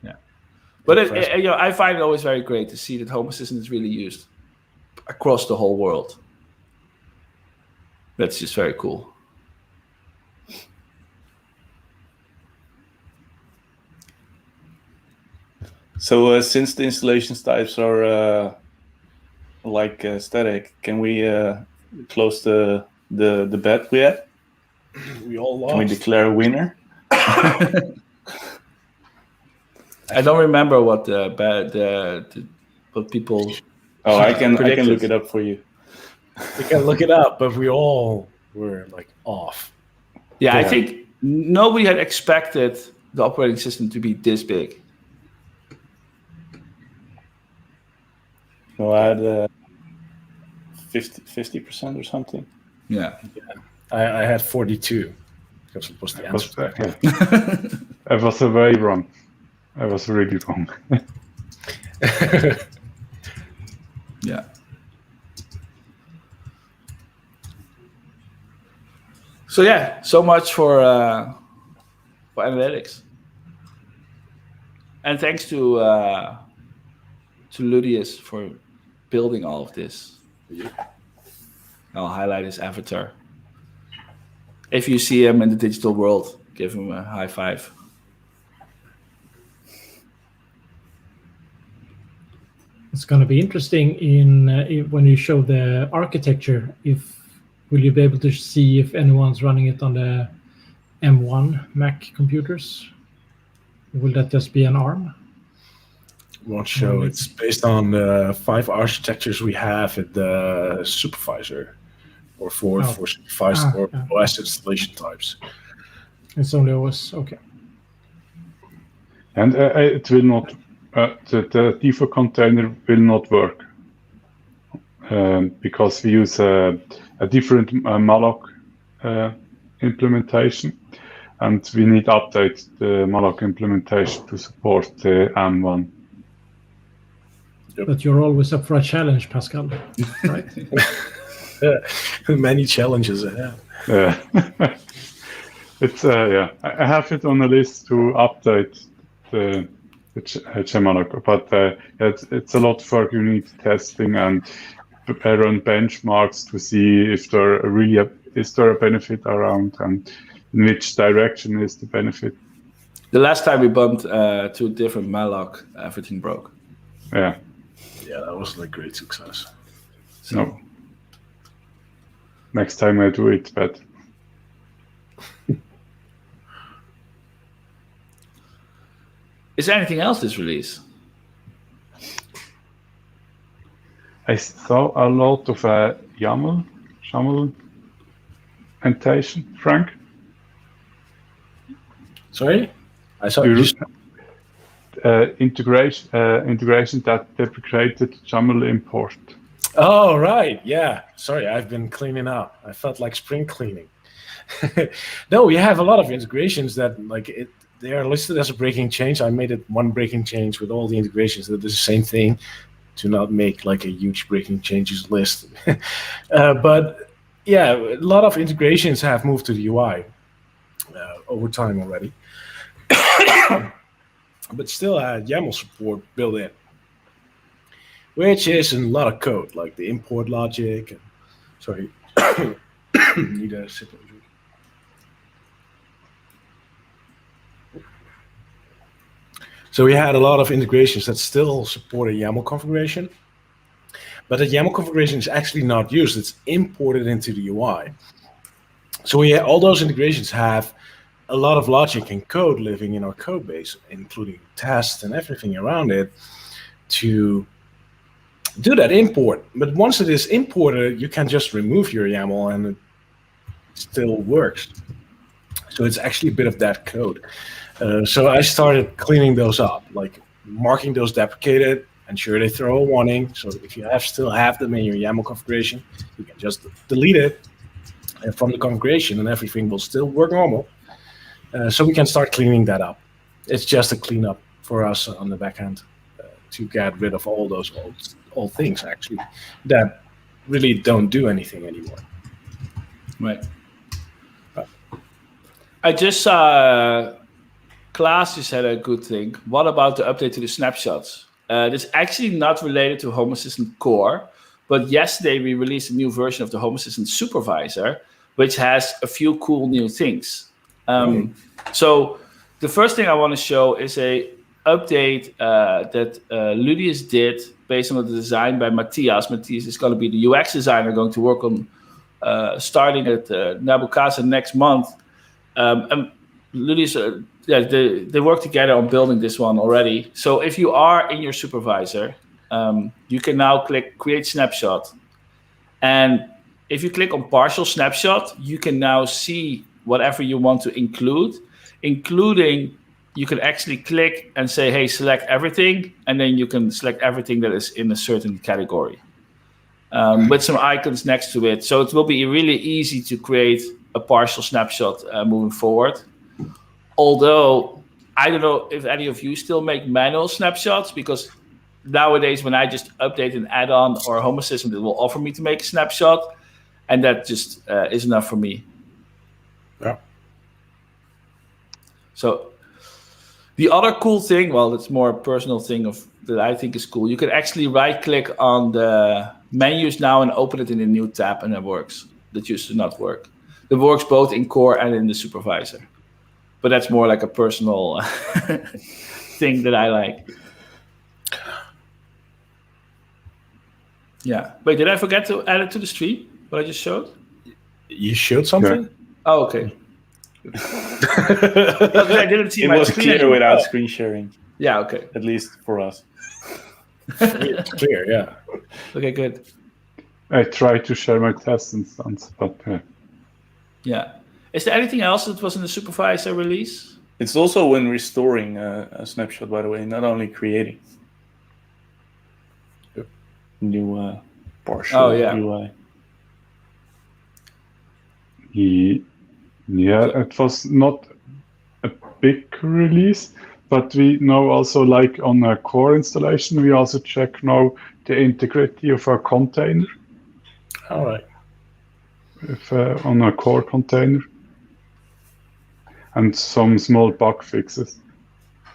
Yeah, but I find it always very great to see that Home Assistant is really used across the whole world. That's just very cool. So since the installation types are static, can we close the bet we had? We all lost. Can we declare a winner? I don't remember what what people. Oh, I can predicted. look it up for you. We can look it up, but we all were off. Yeah, I think nobody had expected the operating system to be this big. No, I had 50% or something. Yeah. I had 42 because it was the answer. I was way wrong. I was really wrong. Yeah. So yeah, so much for analytics, and thanks to Ludius for building all of this. I'll highlight his avatar. If you see him in the digital world, give him a high five. It's going to be interesting when you show the architecture. Will you be able to see if anyone's running it on the M1 Mac computers? Will that just be an ARM? Won't show. It's based on the 5 architectures we have at the supervisor, or for supervised or OS installation types. It's only OS. Okay. And it will not. The default container will not work because we use a different malloc implementation, and we need to update the malloc implementation to support the M1. Yep. But you're always up for a challenge, Pascal, right? Many challenges ahead. It's I have it on the list to update the malloc, but it's a lot of work. You need testing and run benchmarks to see if is there a benefit around, and in which direction is the benefit. The last time we bumped to a different malloc, everything broke. Yeah, that was a great success. So. No. Next time I do it better. Is there anything else this release? I saw a lot of YAML annotation, Frank. Sorry? I saw integration that deprecated YAML import. Oh, right. Yeah. Sorry, I've been cleaning up. I felt like spring cleaning. No, we have a lot of integrations that they are listed as a breaking change. I made it one breaking change with all the integrations that do the same thing, to not make a huge breaking changes list. But yeah, a lot of integrations have moved to the UI over time already. But still had YAML support built in, which is a lot of code, like the import logic. And, sorry, need a sip of drink. So we had a lot of integrations that still support a YAML configuration, but the YAML configuration is actually not used. It's imported into the UI. So all those integrations have a lot of logic and code living in our code base, including tests and everything around it, to do that import. But once it is imported, you can just remove your YAML and it still works. So it's actually a bit of that code. So I started cleaning those up, like marking those deprecated, ensure they throw a warning. So if you still have them in your YAML configuration, you can just delete it from the configuration and everything will still work normal. So we can start cleaning that up. It's just a cleanup for us on the back end to get rid of all those old things, actually, that really don't do anything anymore. Right. I just saw Klaas just had a good thing. What about the update to the snapshots? It's actually not related to Home Assistant Core, but yesterday we released a new version of the Home Assistant Supervisor, which has a few cool new things. So the first thing I want to show is a update that Ludius did based on the design by Matthias. Matthias is going to be the UX designer going to work on starting at Nabucasa next month. And Ludius, they work together on building this one already. So if you are in your supervisor, you can now click Create Snapshot. And if you click on Partial Snapshot, you can now see whatever you want to include, including you can actually click and say, hey, select everything. And then you can select everything that is in a certain category with some icons next to it. So it will be really easy to create a partial snapshot moving forward. Although, I don't know if any of you still make manual snapshots, because nowadays when I just update an add-on or a Home Assistant, it will offer me to make a snapshot. And that just is enough for me. Yeah. So the other cool thing, well, it's more a personal thing that I think is cool. You can actually right-click on the menus now and open it in a new tab, and it works. That used to not work. It works both in Core and in the supervisor. But that's more like a personal thing that I like. Yeah. Wait, did I forget to add it to the stream? What I just showed? You showed something? Yeah. Oh, okay. I didn't see It my was screen clear anymore. without screen sharing, Yeah, okay. at least for us. It's clear, yeah. Okay, good. I try to share my test instance, but Yeah. Is there anything else that was in the supervisor release? It's also when restoring a snapshot, by the way, not only creating new partial UI. Yeah, it was not a big release, but we now also, like on a core installation, we also check now the integrity of our container. All right. If on a core container, and some small bug fixes,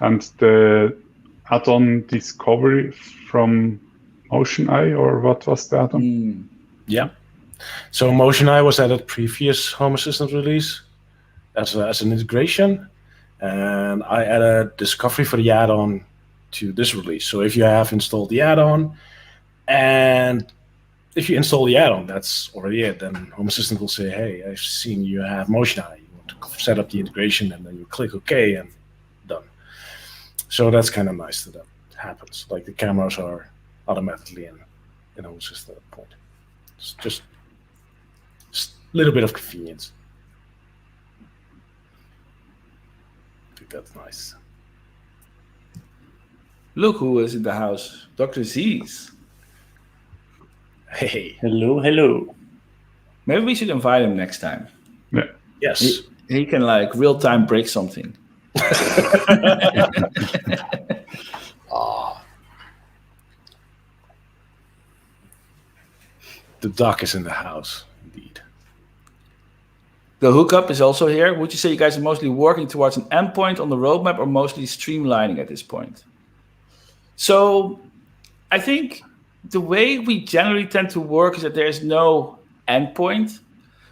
and the add-on discovery from MotionEye, or what was the add-on? Yeah. So MotionEye was at a previous Home Assistant release as an integration, and I added discovery for the add-on to this release. So if you have installed the add-on, and if you install the add-on, that's already it. Then Home Assistant will say, hey, I've seen you have MotionEye. You want to set up the integration, and then you click OK, and done. So that's kind of nice that happens. Like the cameras are automatically in Home Assistant at that point. It's just a little bit of convenience. I think that's nice. Look who is in the house. Dr. Z's. Hey. Hello, hello. Maybe we should invite him next time. Yeah. Yes. He can like real-time break something. The doc is in the house, indeed. The hookup is also here. Would you say you guys are mostly working towards an endpoint on the roadmap or mostly streamlining at this point? So I think the way we generally tend to work is that there is no endpoint.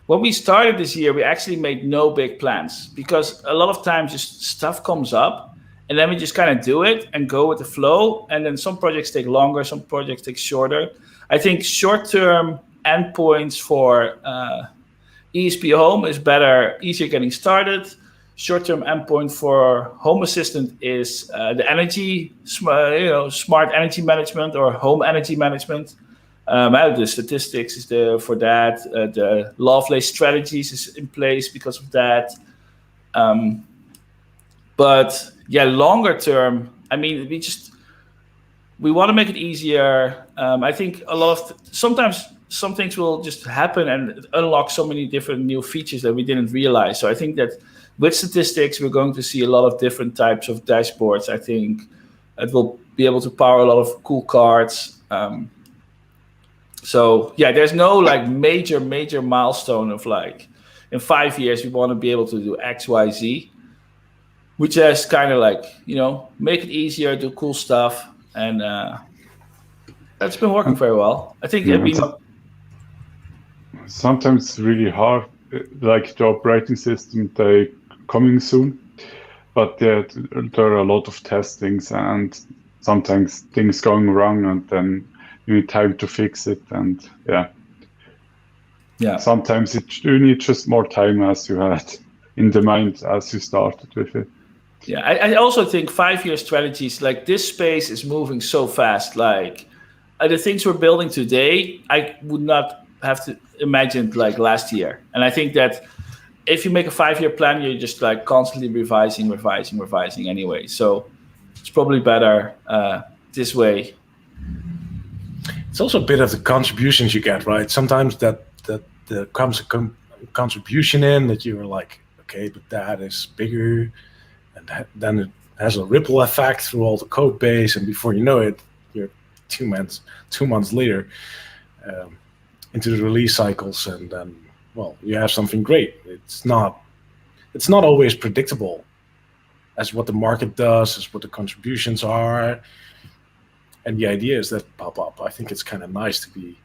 When we started this year, we actually made no big plans because a lot of times just stuff comes up and then we just kind of do it and go with the flow. And then some projects take longer, some projects take shorter. I think short-term endpoints for ESP Home is better, easier getting started. Short-term endpoint for Home Assistant is the energy, smart energy management or home energy management. The statistics is there for that. The Lovelace strategies is in place because of that. But yeah, longer term, I mean, we want to make it easier. I think sometimes some things will just happen and unlock so many different new features that we didn't realize. So I think that with statistics, we're going to see a lot of different types of dashboards. I think it will be able to power a lot of cool cards. So yeah, there's no like major milestone of like in 5 years we want to be able to do X, Y, Z. We just kind of like, make it easier, do cool stuff, and that's been working very well. I think sometimes it's really hard, like the operating system, they coming soon, but there are a lot of testings and sometimes things going wrong, and then you need time to fix it, and sometimes you need just more time as you had in the mind as you started with it. Yeah, I also think 5-year strategies, like this space is moving so fast. Like the things we're building today, I would not have to imagine like last year. And I think that if you make a 5-year plan, you're just like constantly revising anyway. So it's probably better this way. It's also a bit of the contributions you get, right? Sometimes that there comes a contribution in that you're like, okay, but that is bigger. And then it has a ripple effect through all the code base, and before you know it, you're 2 months later into the release cycles, and then you have something great. It's not always predictable as what the market does, as what the contributions are, and the ideas that pop up. I think it's kind of nice to be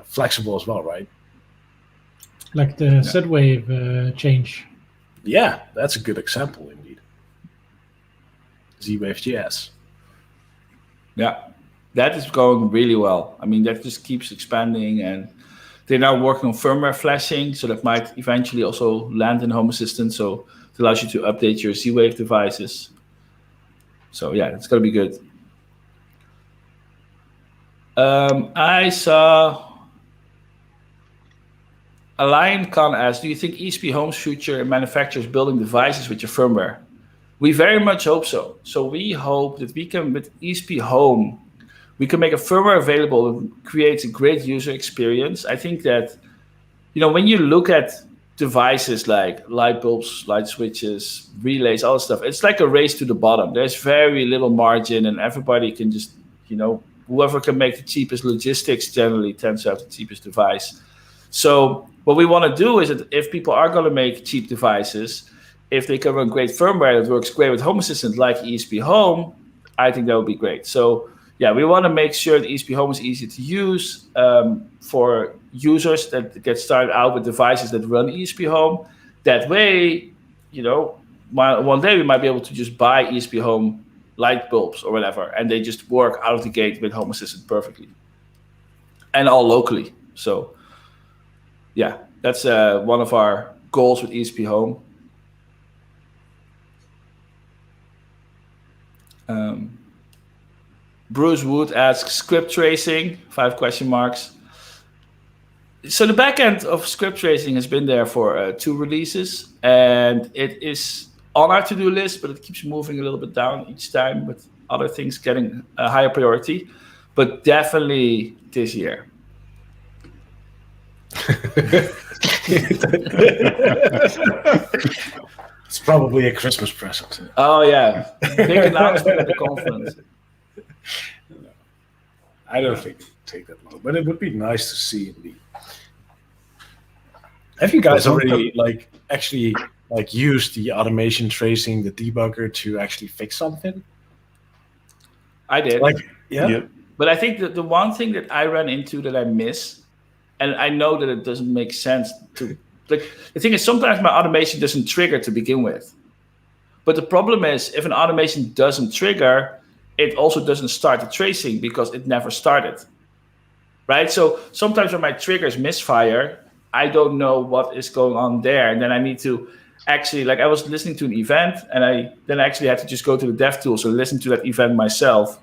flexible as well, right? Like the Z-Wave change. Yeah, that's a good example indeed. Z-Wave.js. Yeah, that is going really well. I mean, that just keeps expanding, and they're now working on firmware flashing, so that might eventually also land in Home Assistant. So it allows you to update your Z-Wave devices. So yeah, it's going to be good. I saw Alioncon asked, do you think ESP Home's future manufacturers building devices with your firmware? We very much hope so. So we hope that we can, with ESP Home, we can make a firmware available that creates a great user experience. I think that, when you look at devices like light bulbs, light switches, relays, all that stuff, it's like a race to the bottom. There's very little margin, and everybody can just, whoever can make the cheapest logistics generally tends to have the cheapest device. So what we want to do is that if people are going to make cheap devices, if they can run great firmware that works great with Home Assistant like ESP Home, I think that would be great. So yeah, we want to make sure that ESP Home is easy to use for users that get started out with devices that run ESP Home. That way, one day we might be able to just buy ESP Home light bulbs or whatever, and they just work out of the gate with Home Assistant perfectly. And all locally. So yeah, that's one of our goals with ESP Home. Bruce Wood asks, script tracing, 5 question marks. So the backend of script tracing has been there for 2 releases, and it is on our to-do list, but it keeps moving a little bit down each time with other things getting a higher priority, but definitely this year. It's probably a Christmas present. Oh yeah, big announcement at the conference. I don't think it would take that long, but it would be nice to see indeed. Have you guys already actually used the automation tracing, the debugger to actually fix something? I did. Yeah. But I think that the one thing that I ran into that I miss, and I know that it doesn't make sense to, the thing is sometimes my automation doesn't trigger to begin with. But the problem is, if an automation doesn't trigger, it also doesn't start the tracing because it never started, right? So sometimes when my triggers misfire, I don't know what is going on there. And then I need to actually, like I was listening to an event and I actually had to just go to the DevTools and listen to that event myself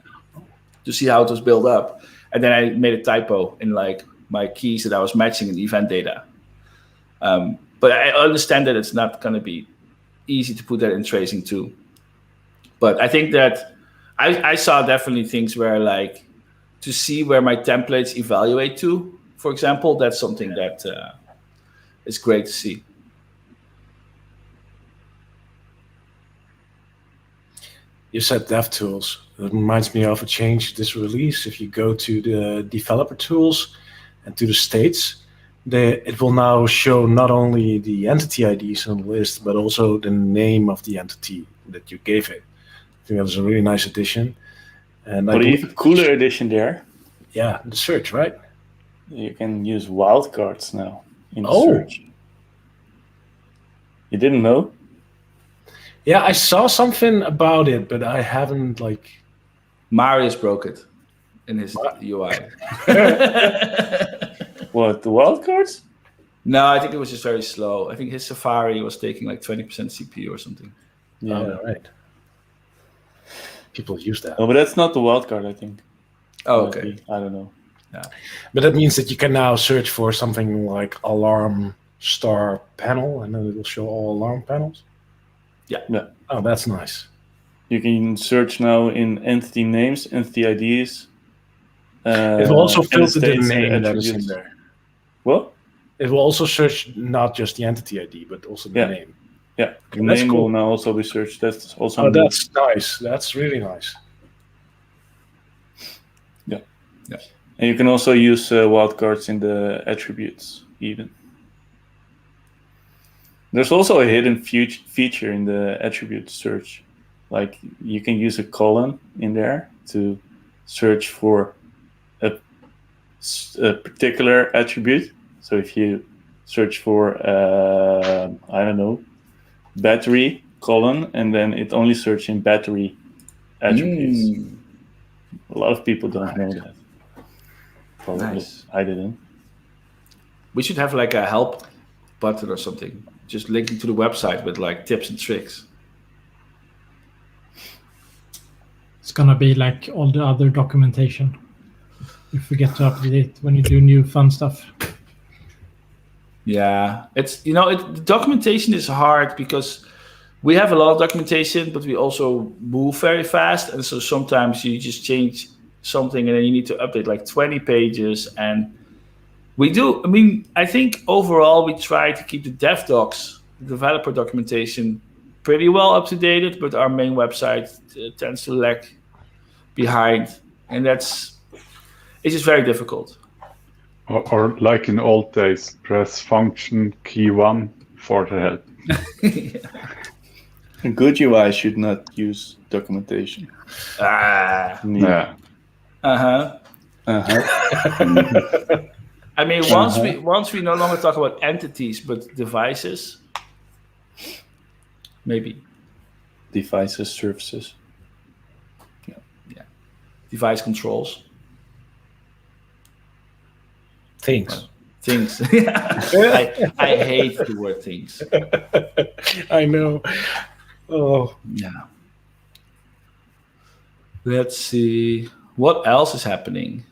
to see how it was built up. And then I made a typo in like my keys that I was matching in the event data. But I understand that it's not going to be easy to put that in tracing too. But I think that I saw definitely things where like to see where my templates evaluate to, for example, that's something that is great to see. You said DevTools. It reminds me of a change this release. If you go to the developer tools and to the states, it will now show not only the entity IDs on the list, but also the name of the entity that you gave it. I think that was a really nice addition. And but even cooler addition there. Yeah, the search, right? You can use wildcards now in the search. You didn't know? Yeah, I saw something about it, but I haven't like. Marius broke it in his UI. What, the wildcards? No, I think it was just very slow. I think his Safari was taking like 20% CPU or something. Yeah, right. People use that. Oh, but that's not the wildcard, I think. Oh, okay. I don't know. Yeah. But that means that you can now search for something like alarm star panel, and then it will show all alarm panels. Yeah. Oh, that's nice. You can search now in entity names, entity IDs. It will also filter the states name that is in attributes. there. What? It will also search not just the entity ID, but also the name. Yeah, the That's name cool. will now also be searched. That's also. Oh, that's nice. That's really nice. Yeah. And you can also use wildcards in the attributes, even. There's also a hidden feature in the attribute search. Like you can use a colon in there to search for a particular attribute. So if you search for, I don't know, battery colon, and then it only searches in battery attributes. A lot of people don't know that. Probably. Nice. I didn't. We should have like a help button or something, just linking to the website with like tips and tricks. It's gonna be like all the other documentation. You forget to update when you do new fun stuff. Yeah, it's the documentation is hard because we have a lot of documentation, but we also move very fast, and so sometimes you just change something and then you need to update like 20 pages. And we do. I mean, I think overall we try to keep the dev docs, the developer documentation, pretty well up to date, but our main website tends to lag behind, and it's just very difficult. Or like in old days, press function key 1 for the help. A good UI should not use documentation. Yeah. I mean, once we no longer talk about entities but devices, maybe Devices, services. device controls. Things. Things. I hate the word things. I know. Oh. Yeah. Let's see. What else is happening?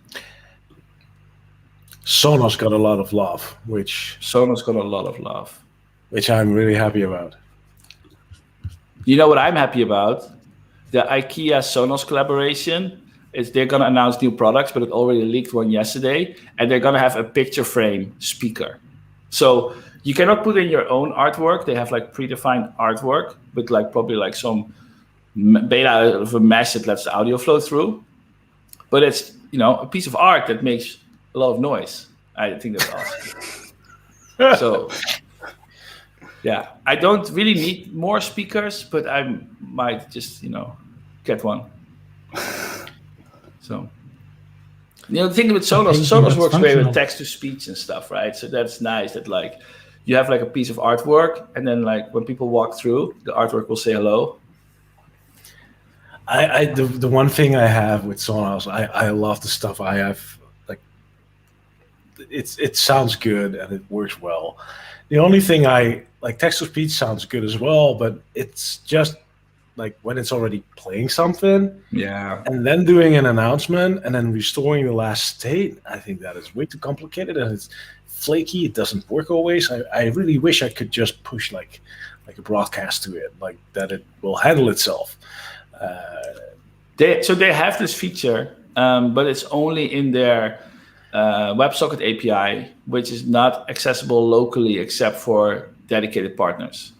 Sonos got a lot of love, which I'm really happy about. You know what I'm happy about? The IKEA Sonos collaboration. They're going to announce new products, but it already leaked one yesterday, and they're going to have a picture frame speaker. So you cannot put in your own artwork. They have like predefined artwork with like probably like some beta of a mesh that lets the audio flow through. But it's, a piece of art that makes a lot of noise. I think that's awesome. So yeah, I don't really need more speakers, but I might just, get one. So, the thing with Sonos works great with text to speech and stuff, right? So that's nice that like you have like a piece of artwork, and then like when people walk through, the artwork will say hello. The one thing I have with Sonos, I love the stuff I have. Like, it sounds good and it works well. The only thing I like, text to speech sounds good as well, but it's just like when it's already playing something, and then doing an announcement and then restoring the last state. I think that is way too complicated and it's flaky. It doesn't work always. I really wish I could just push like a broadcast to it, like that it will handle itself. They have this feature, but it's only in their WebSocket API, which is not accessible locally except for dedicated partners.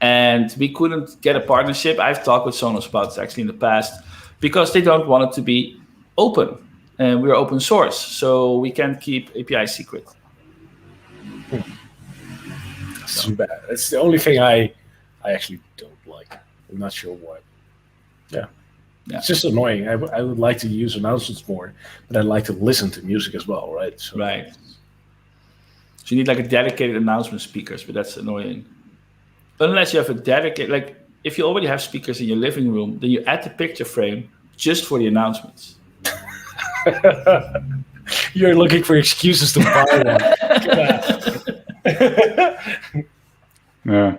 And we couldn't get a partnership. I've talked with Sonos about this actually in the past, because they don't want it to be open, and we're open source, so we can't keep API secret. That's too bad. That's the only thing I actually don't like. I'm not sure why. Yeah. It's just annoying. I would like to use announcements more, but I'd like to listen to music as well, right? So, right. So you need like a dedicated announcement speakers, but that's annoying. Unless you have a dedicated, like if you already have speakers in your living room, then you add the picture frame just for the announcements. You're looking for excuses to buy one. Yeah,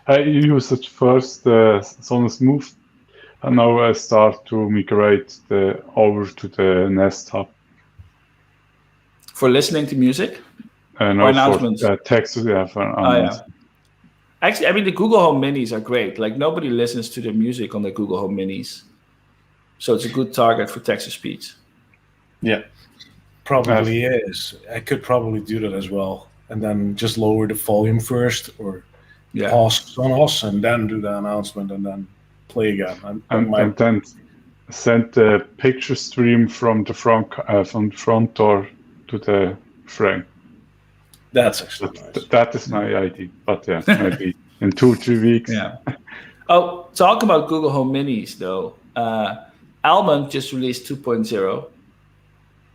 I use it first Sonos Move, and now I start to migrate over to the Nest Hub. For listening to music? No, or announcements? For text, for announcements. Actually, I mean, the Google Home Minis are great. Like, nobody listens to their music on the Google Home Minis. So it's a good target for text-to-speech. Yeah. Probably is. I could probably do that as well. And then just lower the volume first, or pause Sonos and then do the announcement and then play again. And then send the picture stream from the front door to the frame. That's actually nice. That is my idea, but yeah, maybe in 2-3 weeks. Yeah. Oh, talk about Google Home Minis though. Almond just released 2.0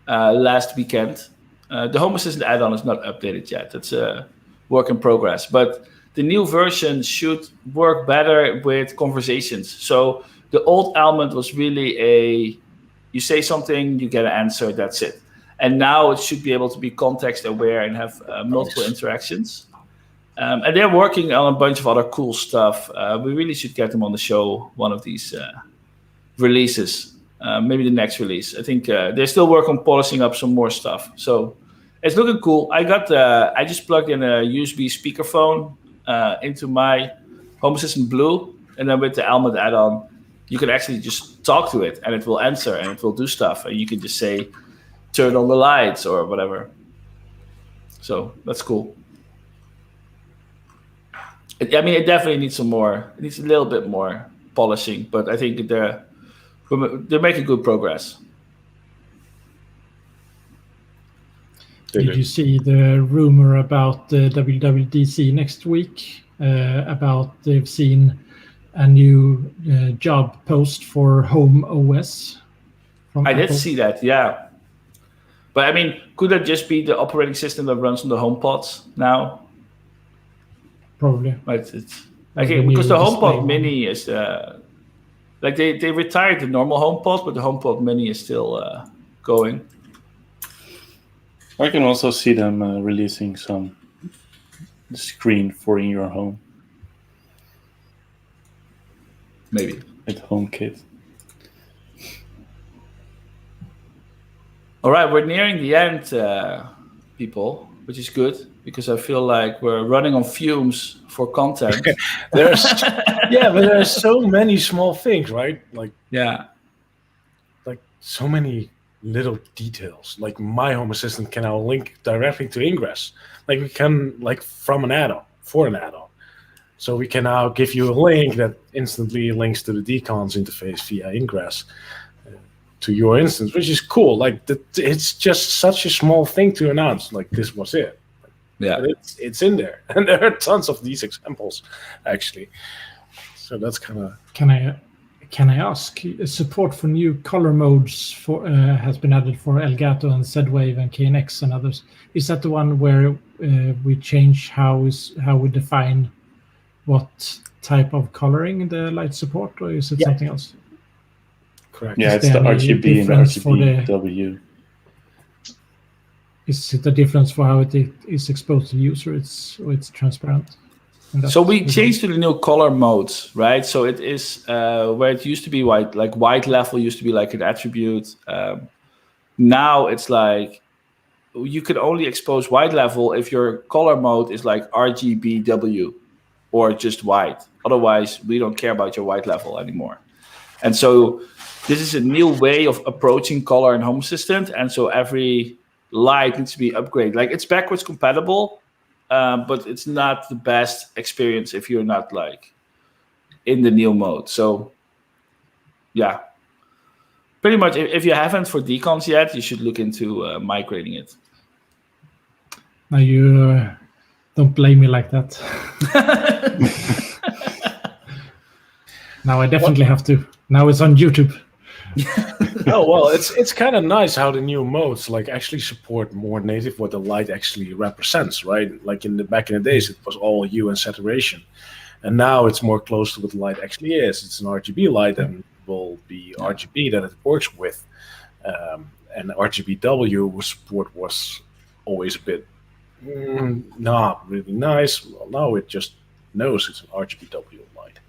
last weekend. The Home Assistant add-on is not updated yet. It's a work in progress, but the new version should work better with conversations. So the old Almond was really you say something, you get an answer, that's it. And now it should be able to be context aware and have multiple interactions. And they're working on a bunch of other cool stuff. We really should get them on the show, one of these releases, maybe the next release. I think they still work on polishing up some more stuff. So it's looking cool. I just plugged in a USB speakerphone into my Home Assistant Blue. And then with the Almond add-on, you can actually just talk to it and it will answer and it will do stuff. And you can just say, turn on the lights or whatever. So that's cool. It definitely needs some more. It needs a little bit more polishing, but I think they're making good progress. Did you see the rumor about the WWDC next week? About they've seen a new job post for Home OS. I did see that, yeah. But I mean, could that just be the operating system that runs on the HomePods now? Probably. Right. Because the HomePod Mini is like they retired the normal HomePod, but the HomePod Mini is still going. I can also see them releasing some screen for in your home. Maybe. With HomeKit. All right, we're nearing the end, people, which is good because I feel like we're running on fumes for content. But there's so many small things, right? Like so many little details. Like my Home Assistant can now link directly to Ingress. Like we can, like from an add-on, for an add-on. So we can now give you a link that instantly links to the decons interface via Ingress to your instance, which is cool. Like it's just such a small thing to announce. Like this was it. Yeah, but it's in there, and there are tons of these examples, actually. So that's kind of. Can I Can I ask, support for new color modes has been added for Elgato and Z-Wave and KNX and others. Is that the one where we change how we define what type of coloring the light support, or is it something else? Correct. Yeah, Is it's the there any RGB and difference for RGBW. Is it a difference for how it is exposed to the user? It's transparent. So we changed to the new color modes, right? So it is where it used to be white, like white level used to be like an attribute. Now it's like you can only expose white level if your color mode is like RGBW or just white. Otherwise, we don't care about your white level anymore. And so this is a new way of approaching color in Home Assistant. And so every light needs to be upgraded. Like it's backwards compatible. But it's not the best experience if you're not like in the new mode. So yeah, pretty much if you haven't for decons yet, you should look into migrating it. Now you don't blame me like that. Now I definitely have to. Now it's on YouTube. Oh well, it's kind of nice how the new modes like actually support more native what the light actually represents, right? Like back in the days, it was all hue and saturation, and now it's more close to what the light actually is. It's an RGB light and will be RGB that it works with, and RGBW support was always a bit not really nice. Well, now it just knows it's an RGBW light.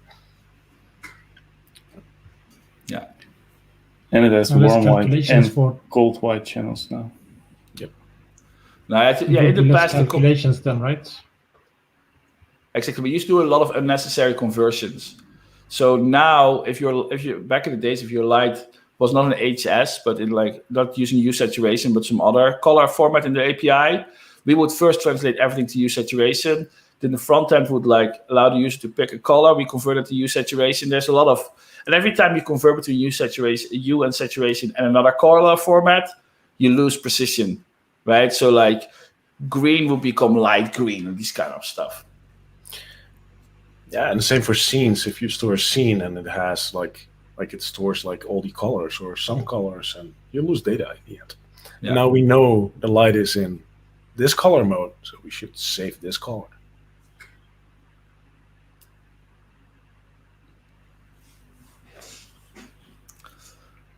Yeah. And it has Now there's warm white calculations and for- cold white channels now. Yep. Now, in the past, calculations then, right? Exactly. We used to do a lot of unnecessary conversions. So now, if you're back in the days, if your light was not an HS, but in like not using hue saturation, but some other color format in the API, we would first translate everything to hue saturation. Then the front end would like allow the user to pick a color. We convert it to hue saturation. There's a lot of, and every time you convert between hue and saturation and another color format, you lose precision, right? So like green will become light green and this kind of stuff. Yeah, and the same for scenes. If you store a scene and it has like it stores like all the colors or some colors, and you lose data at the end. Yeah. And now we know the light is in this color mode, so we should save this color.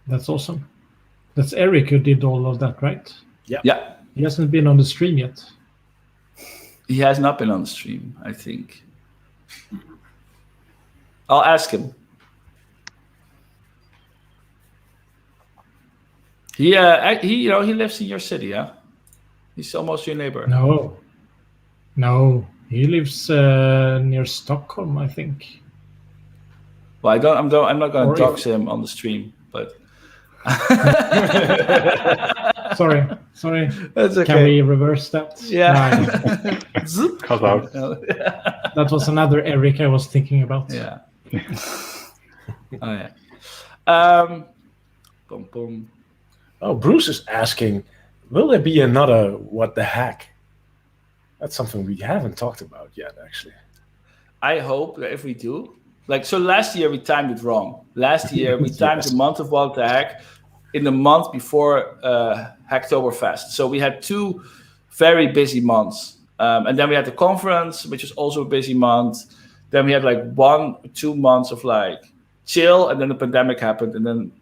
That's awesome. That's Eric who did all of that, right? Yeah. He hasn't been on the stream yet. He has not been on the stream, I think. I'll ask him. He lives in your city, yeah? He's almost your neighbor. No, he lives near Stockholm, I think. Well, I'm not going Or to dox him on the stream, but Sorry. that's okay. Can we reverse that? Yeah. No, Cut out. that was another Eric I was thinking about. Yeah. Oh yeah. Boom, boom. Oh, Bruce is asking, will there be another what the heck? That's something we haven't talked about yet, actually. I hope that if we do, like, so last year we timed it wrong. Last year we timed the month of what the heck in the month before Hacktoberfest. So we had 2 very busy months. And then we had the conference, which was also a busy month. Then we had like 1 or 2 months of like chill, and then the pandemic happened, and then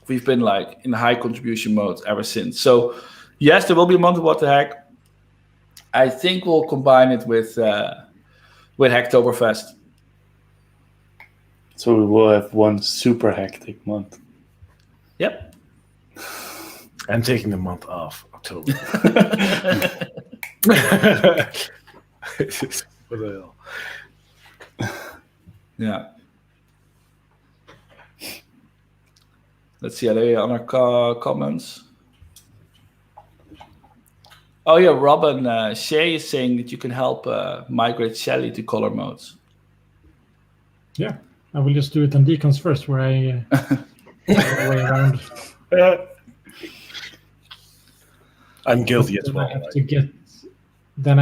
we've been like in high contribution mode ever since. So yes, there will be a month of what the heck. I think we'll combine it with Hacktoberfest. So we will have one super hectic month. Yep. I'm taking the month off, October. What the hell? Yeah. Let's see, are there any other comments? Oh yeah, Robin, Shay is saying that you can help migrate Shelly to color modes. Yeah, I will just do it on decons first, where I go way around. I'm guilty as Then well. I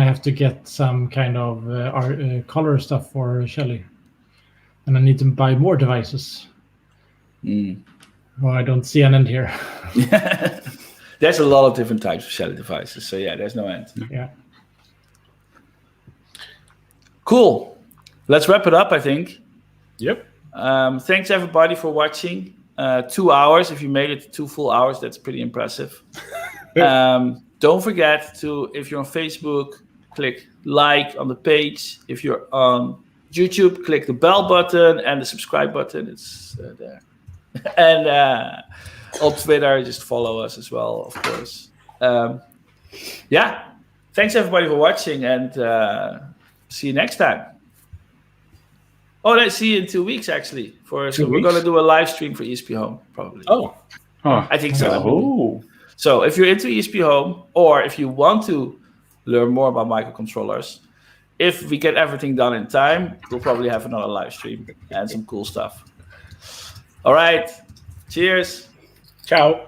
have to get some kind of color stuff for Shelly. and I need to buy more devices. Well, I don't see an end here. There's a lot of different types of Shelly devices, so yeah, there's no end. Yeah. Cool. Let's wrap it up, I think. Yep. Thanks everybody for watching. 2 hours. If you made it 2 full hours, that's pretty impressive. Don't forget to, if you're on Facebook, click like on the page. If you're on YouTube, click the bell button and the subscribe button. It's there. And on Twitter, just follow us as well, of course. Yeah. Thanks everybody for watching, and see you next time. Oh, let's see you in 2 weeks, actually. We're going to do a live stream for ESP Home, probably. Oh. I think so. Oh. So if you're into ESP Home, or if you want to learn more about microcontrollers, if we get everything done in time, we'll probably have another live stream and some cool stuff. All right. Cheers. Ciao.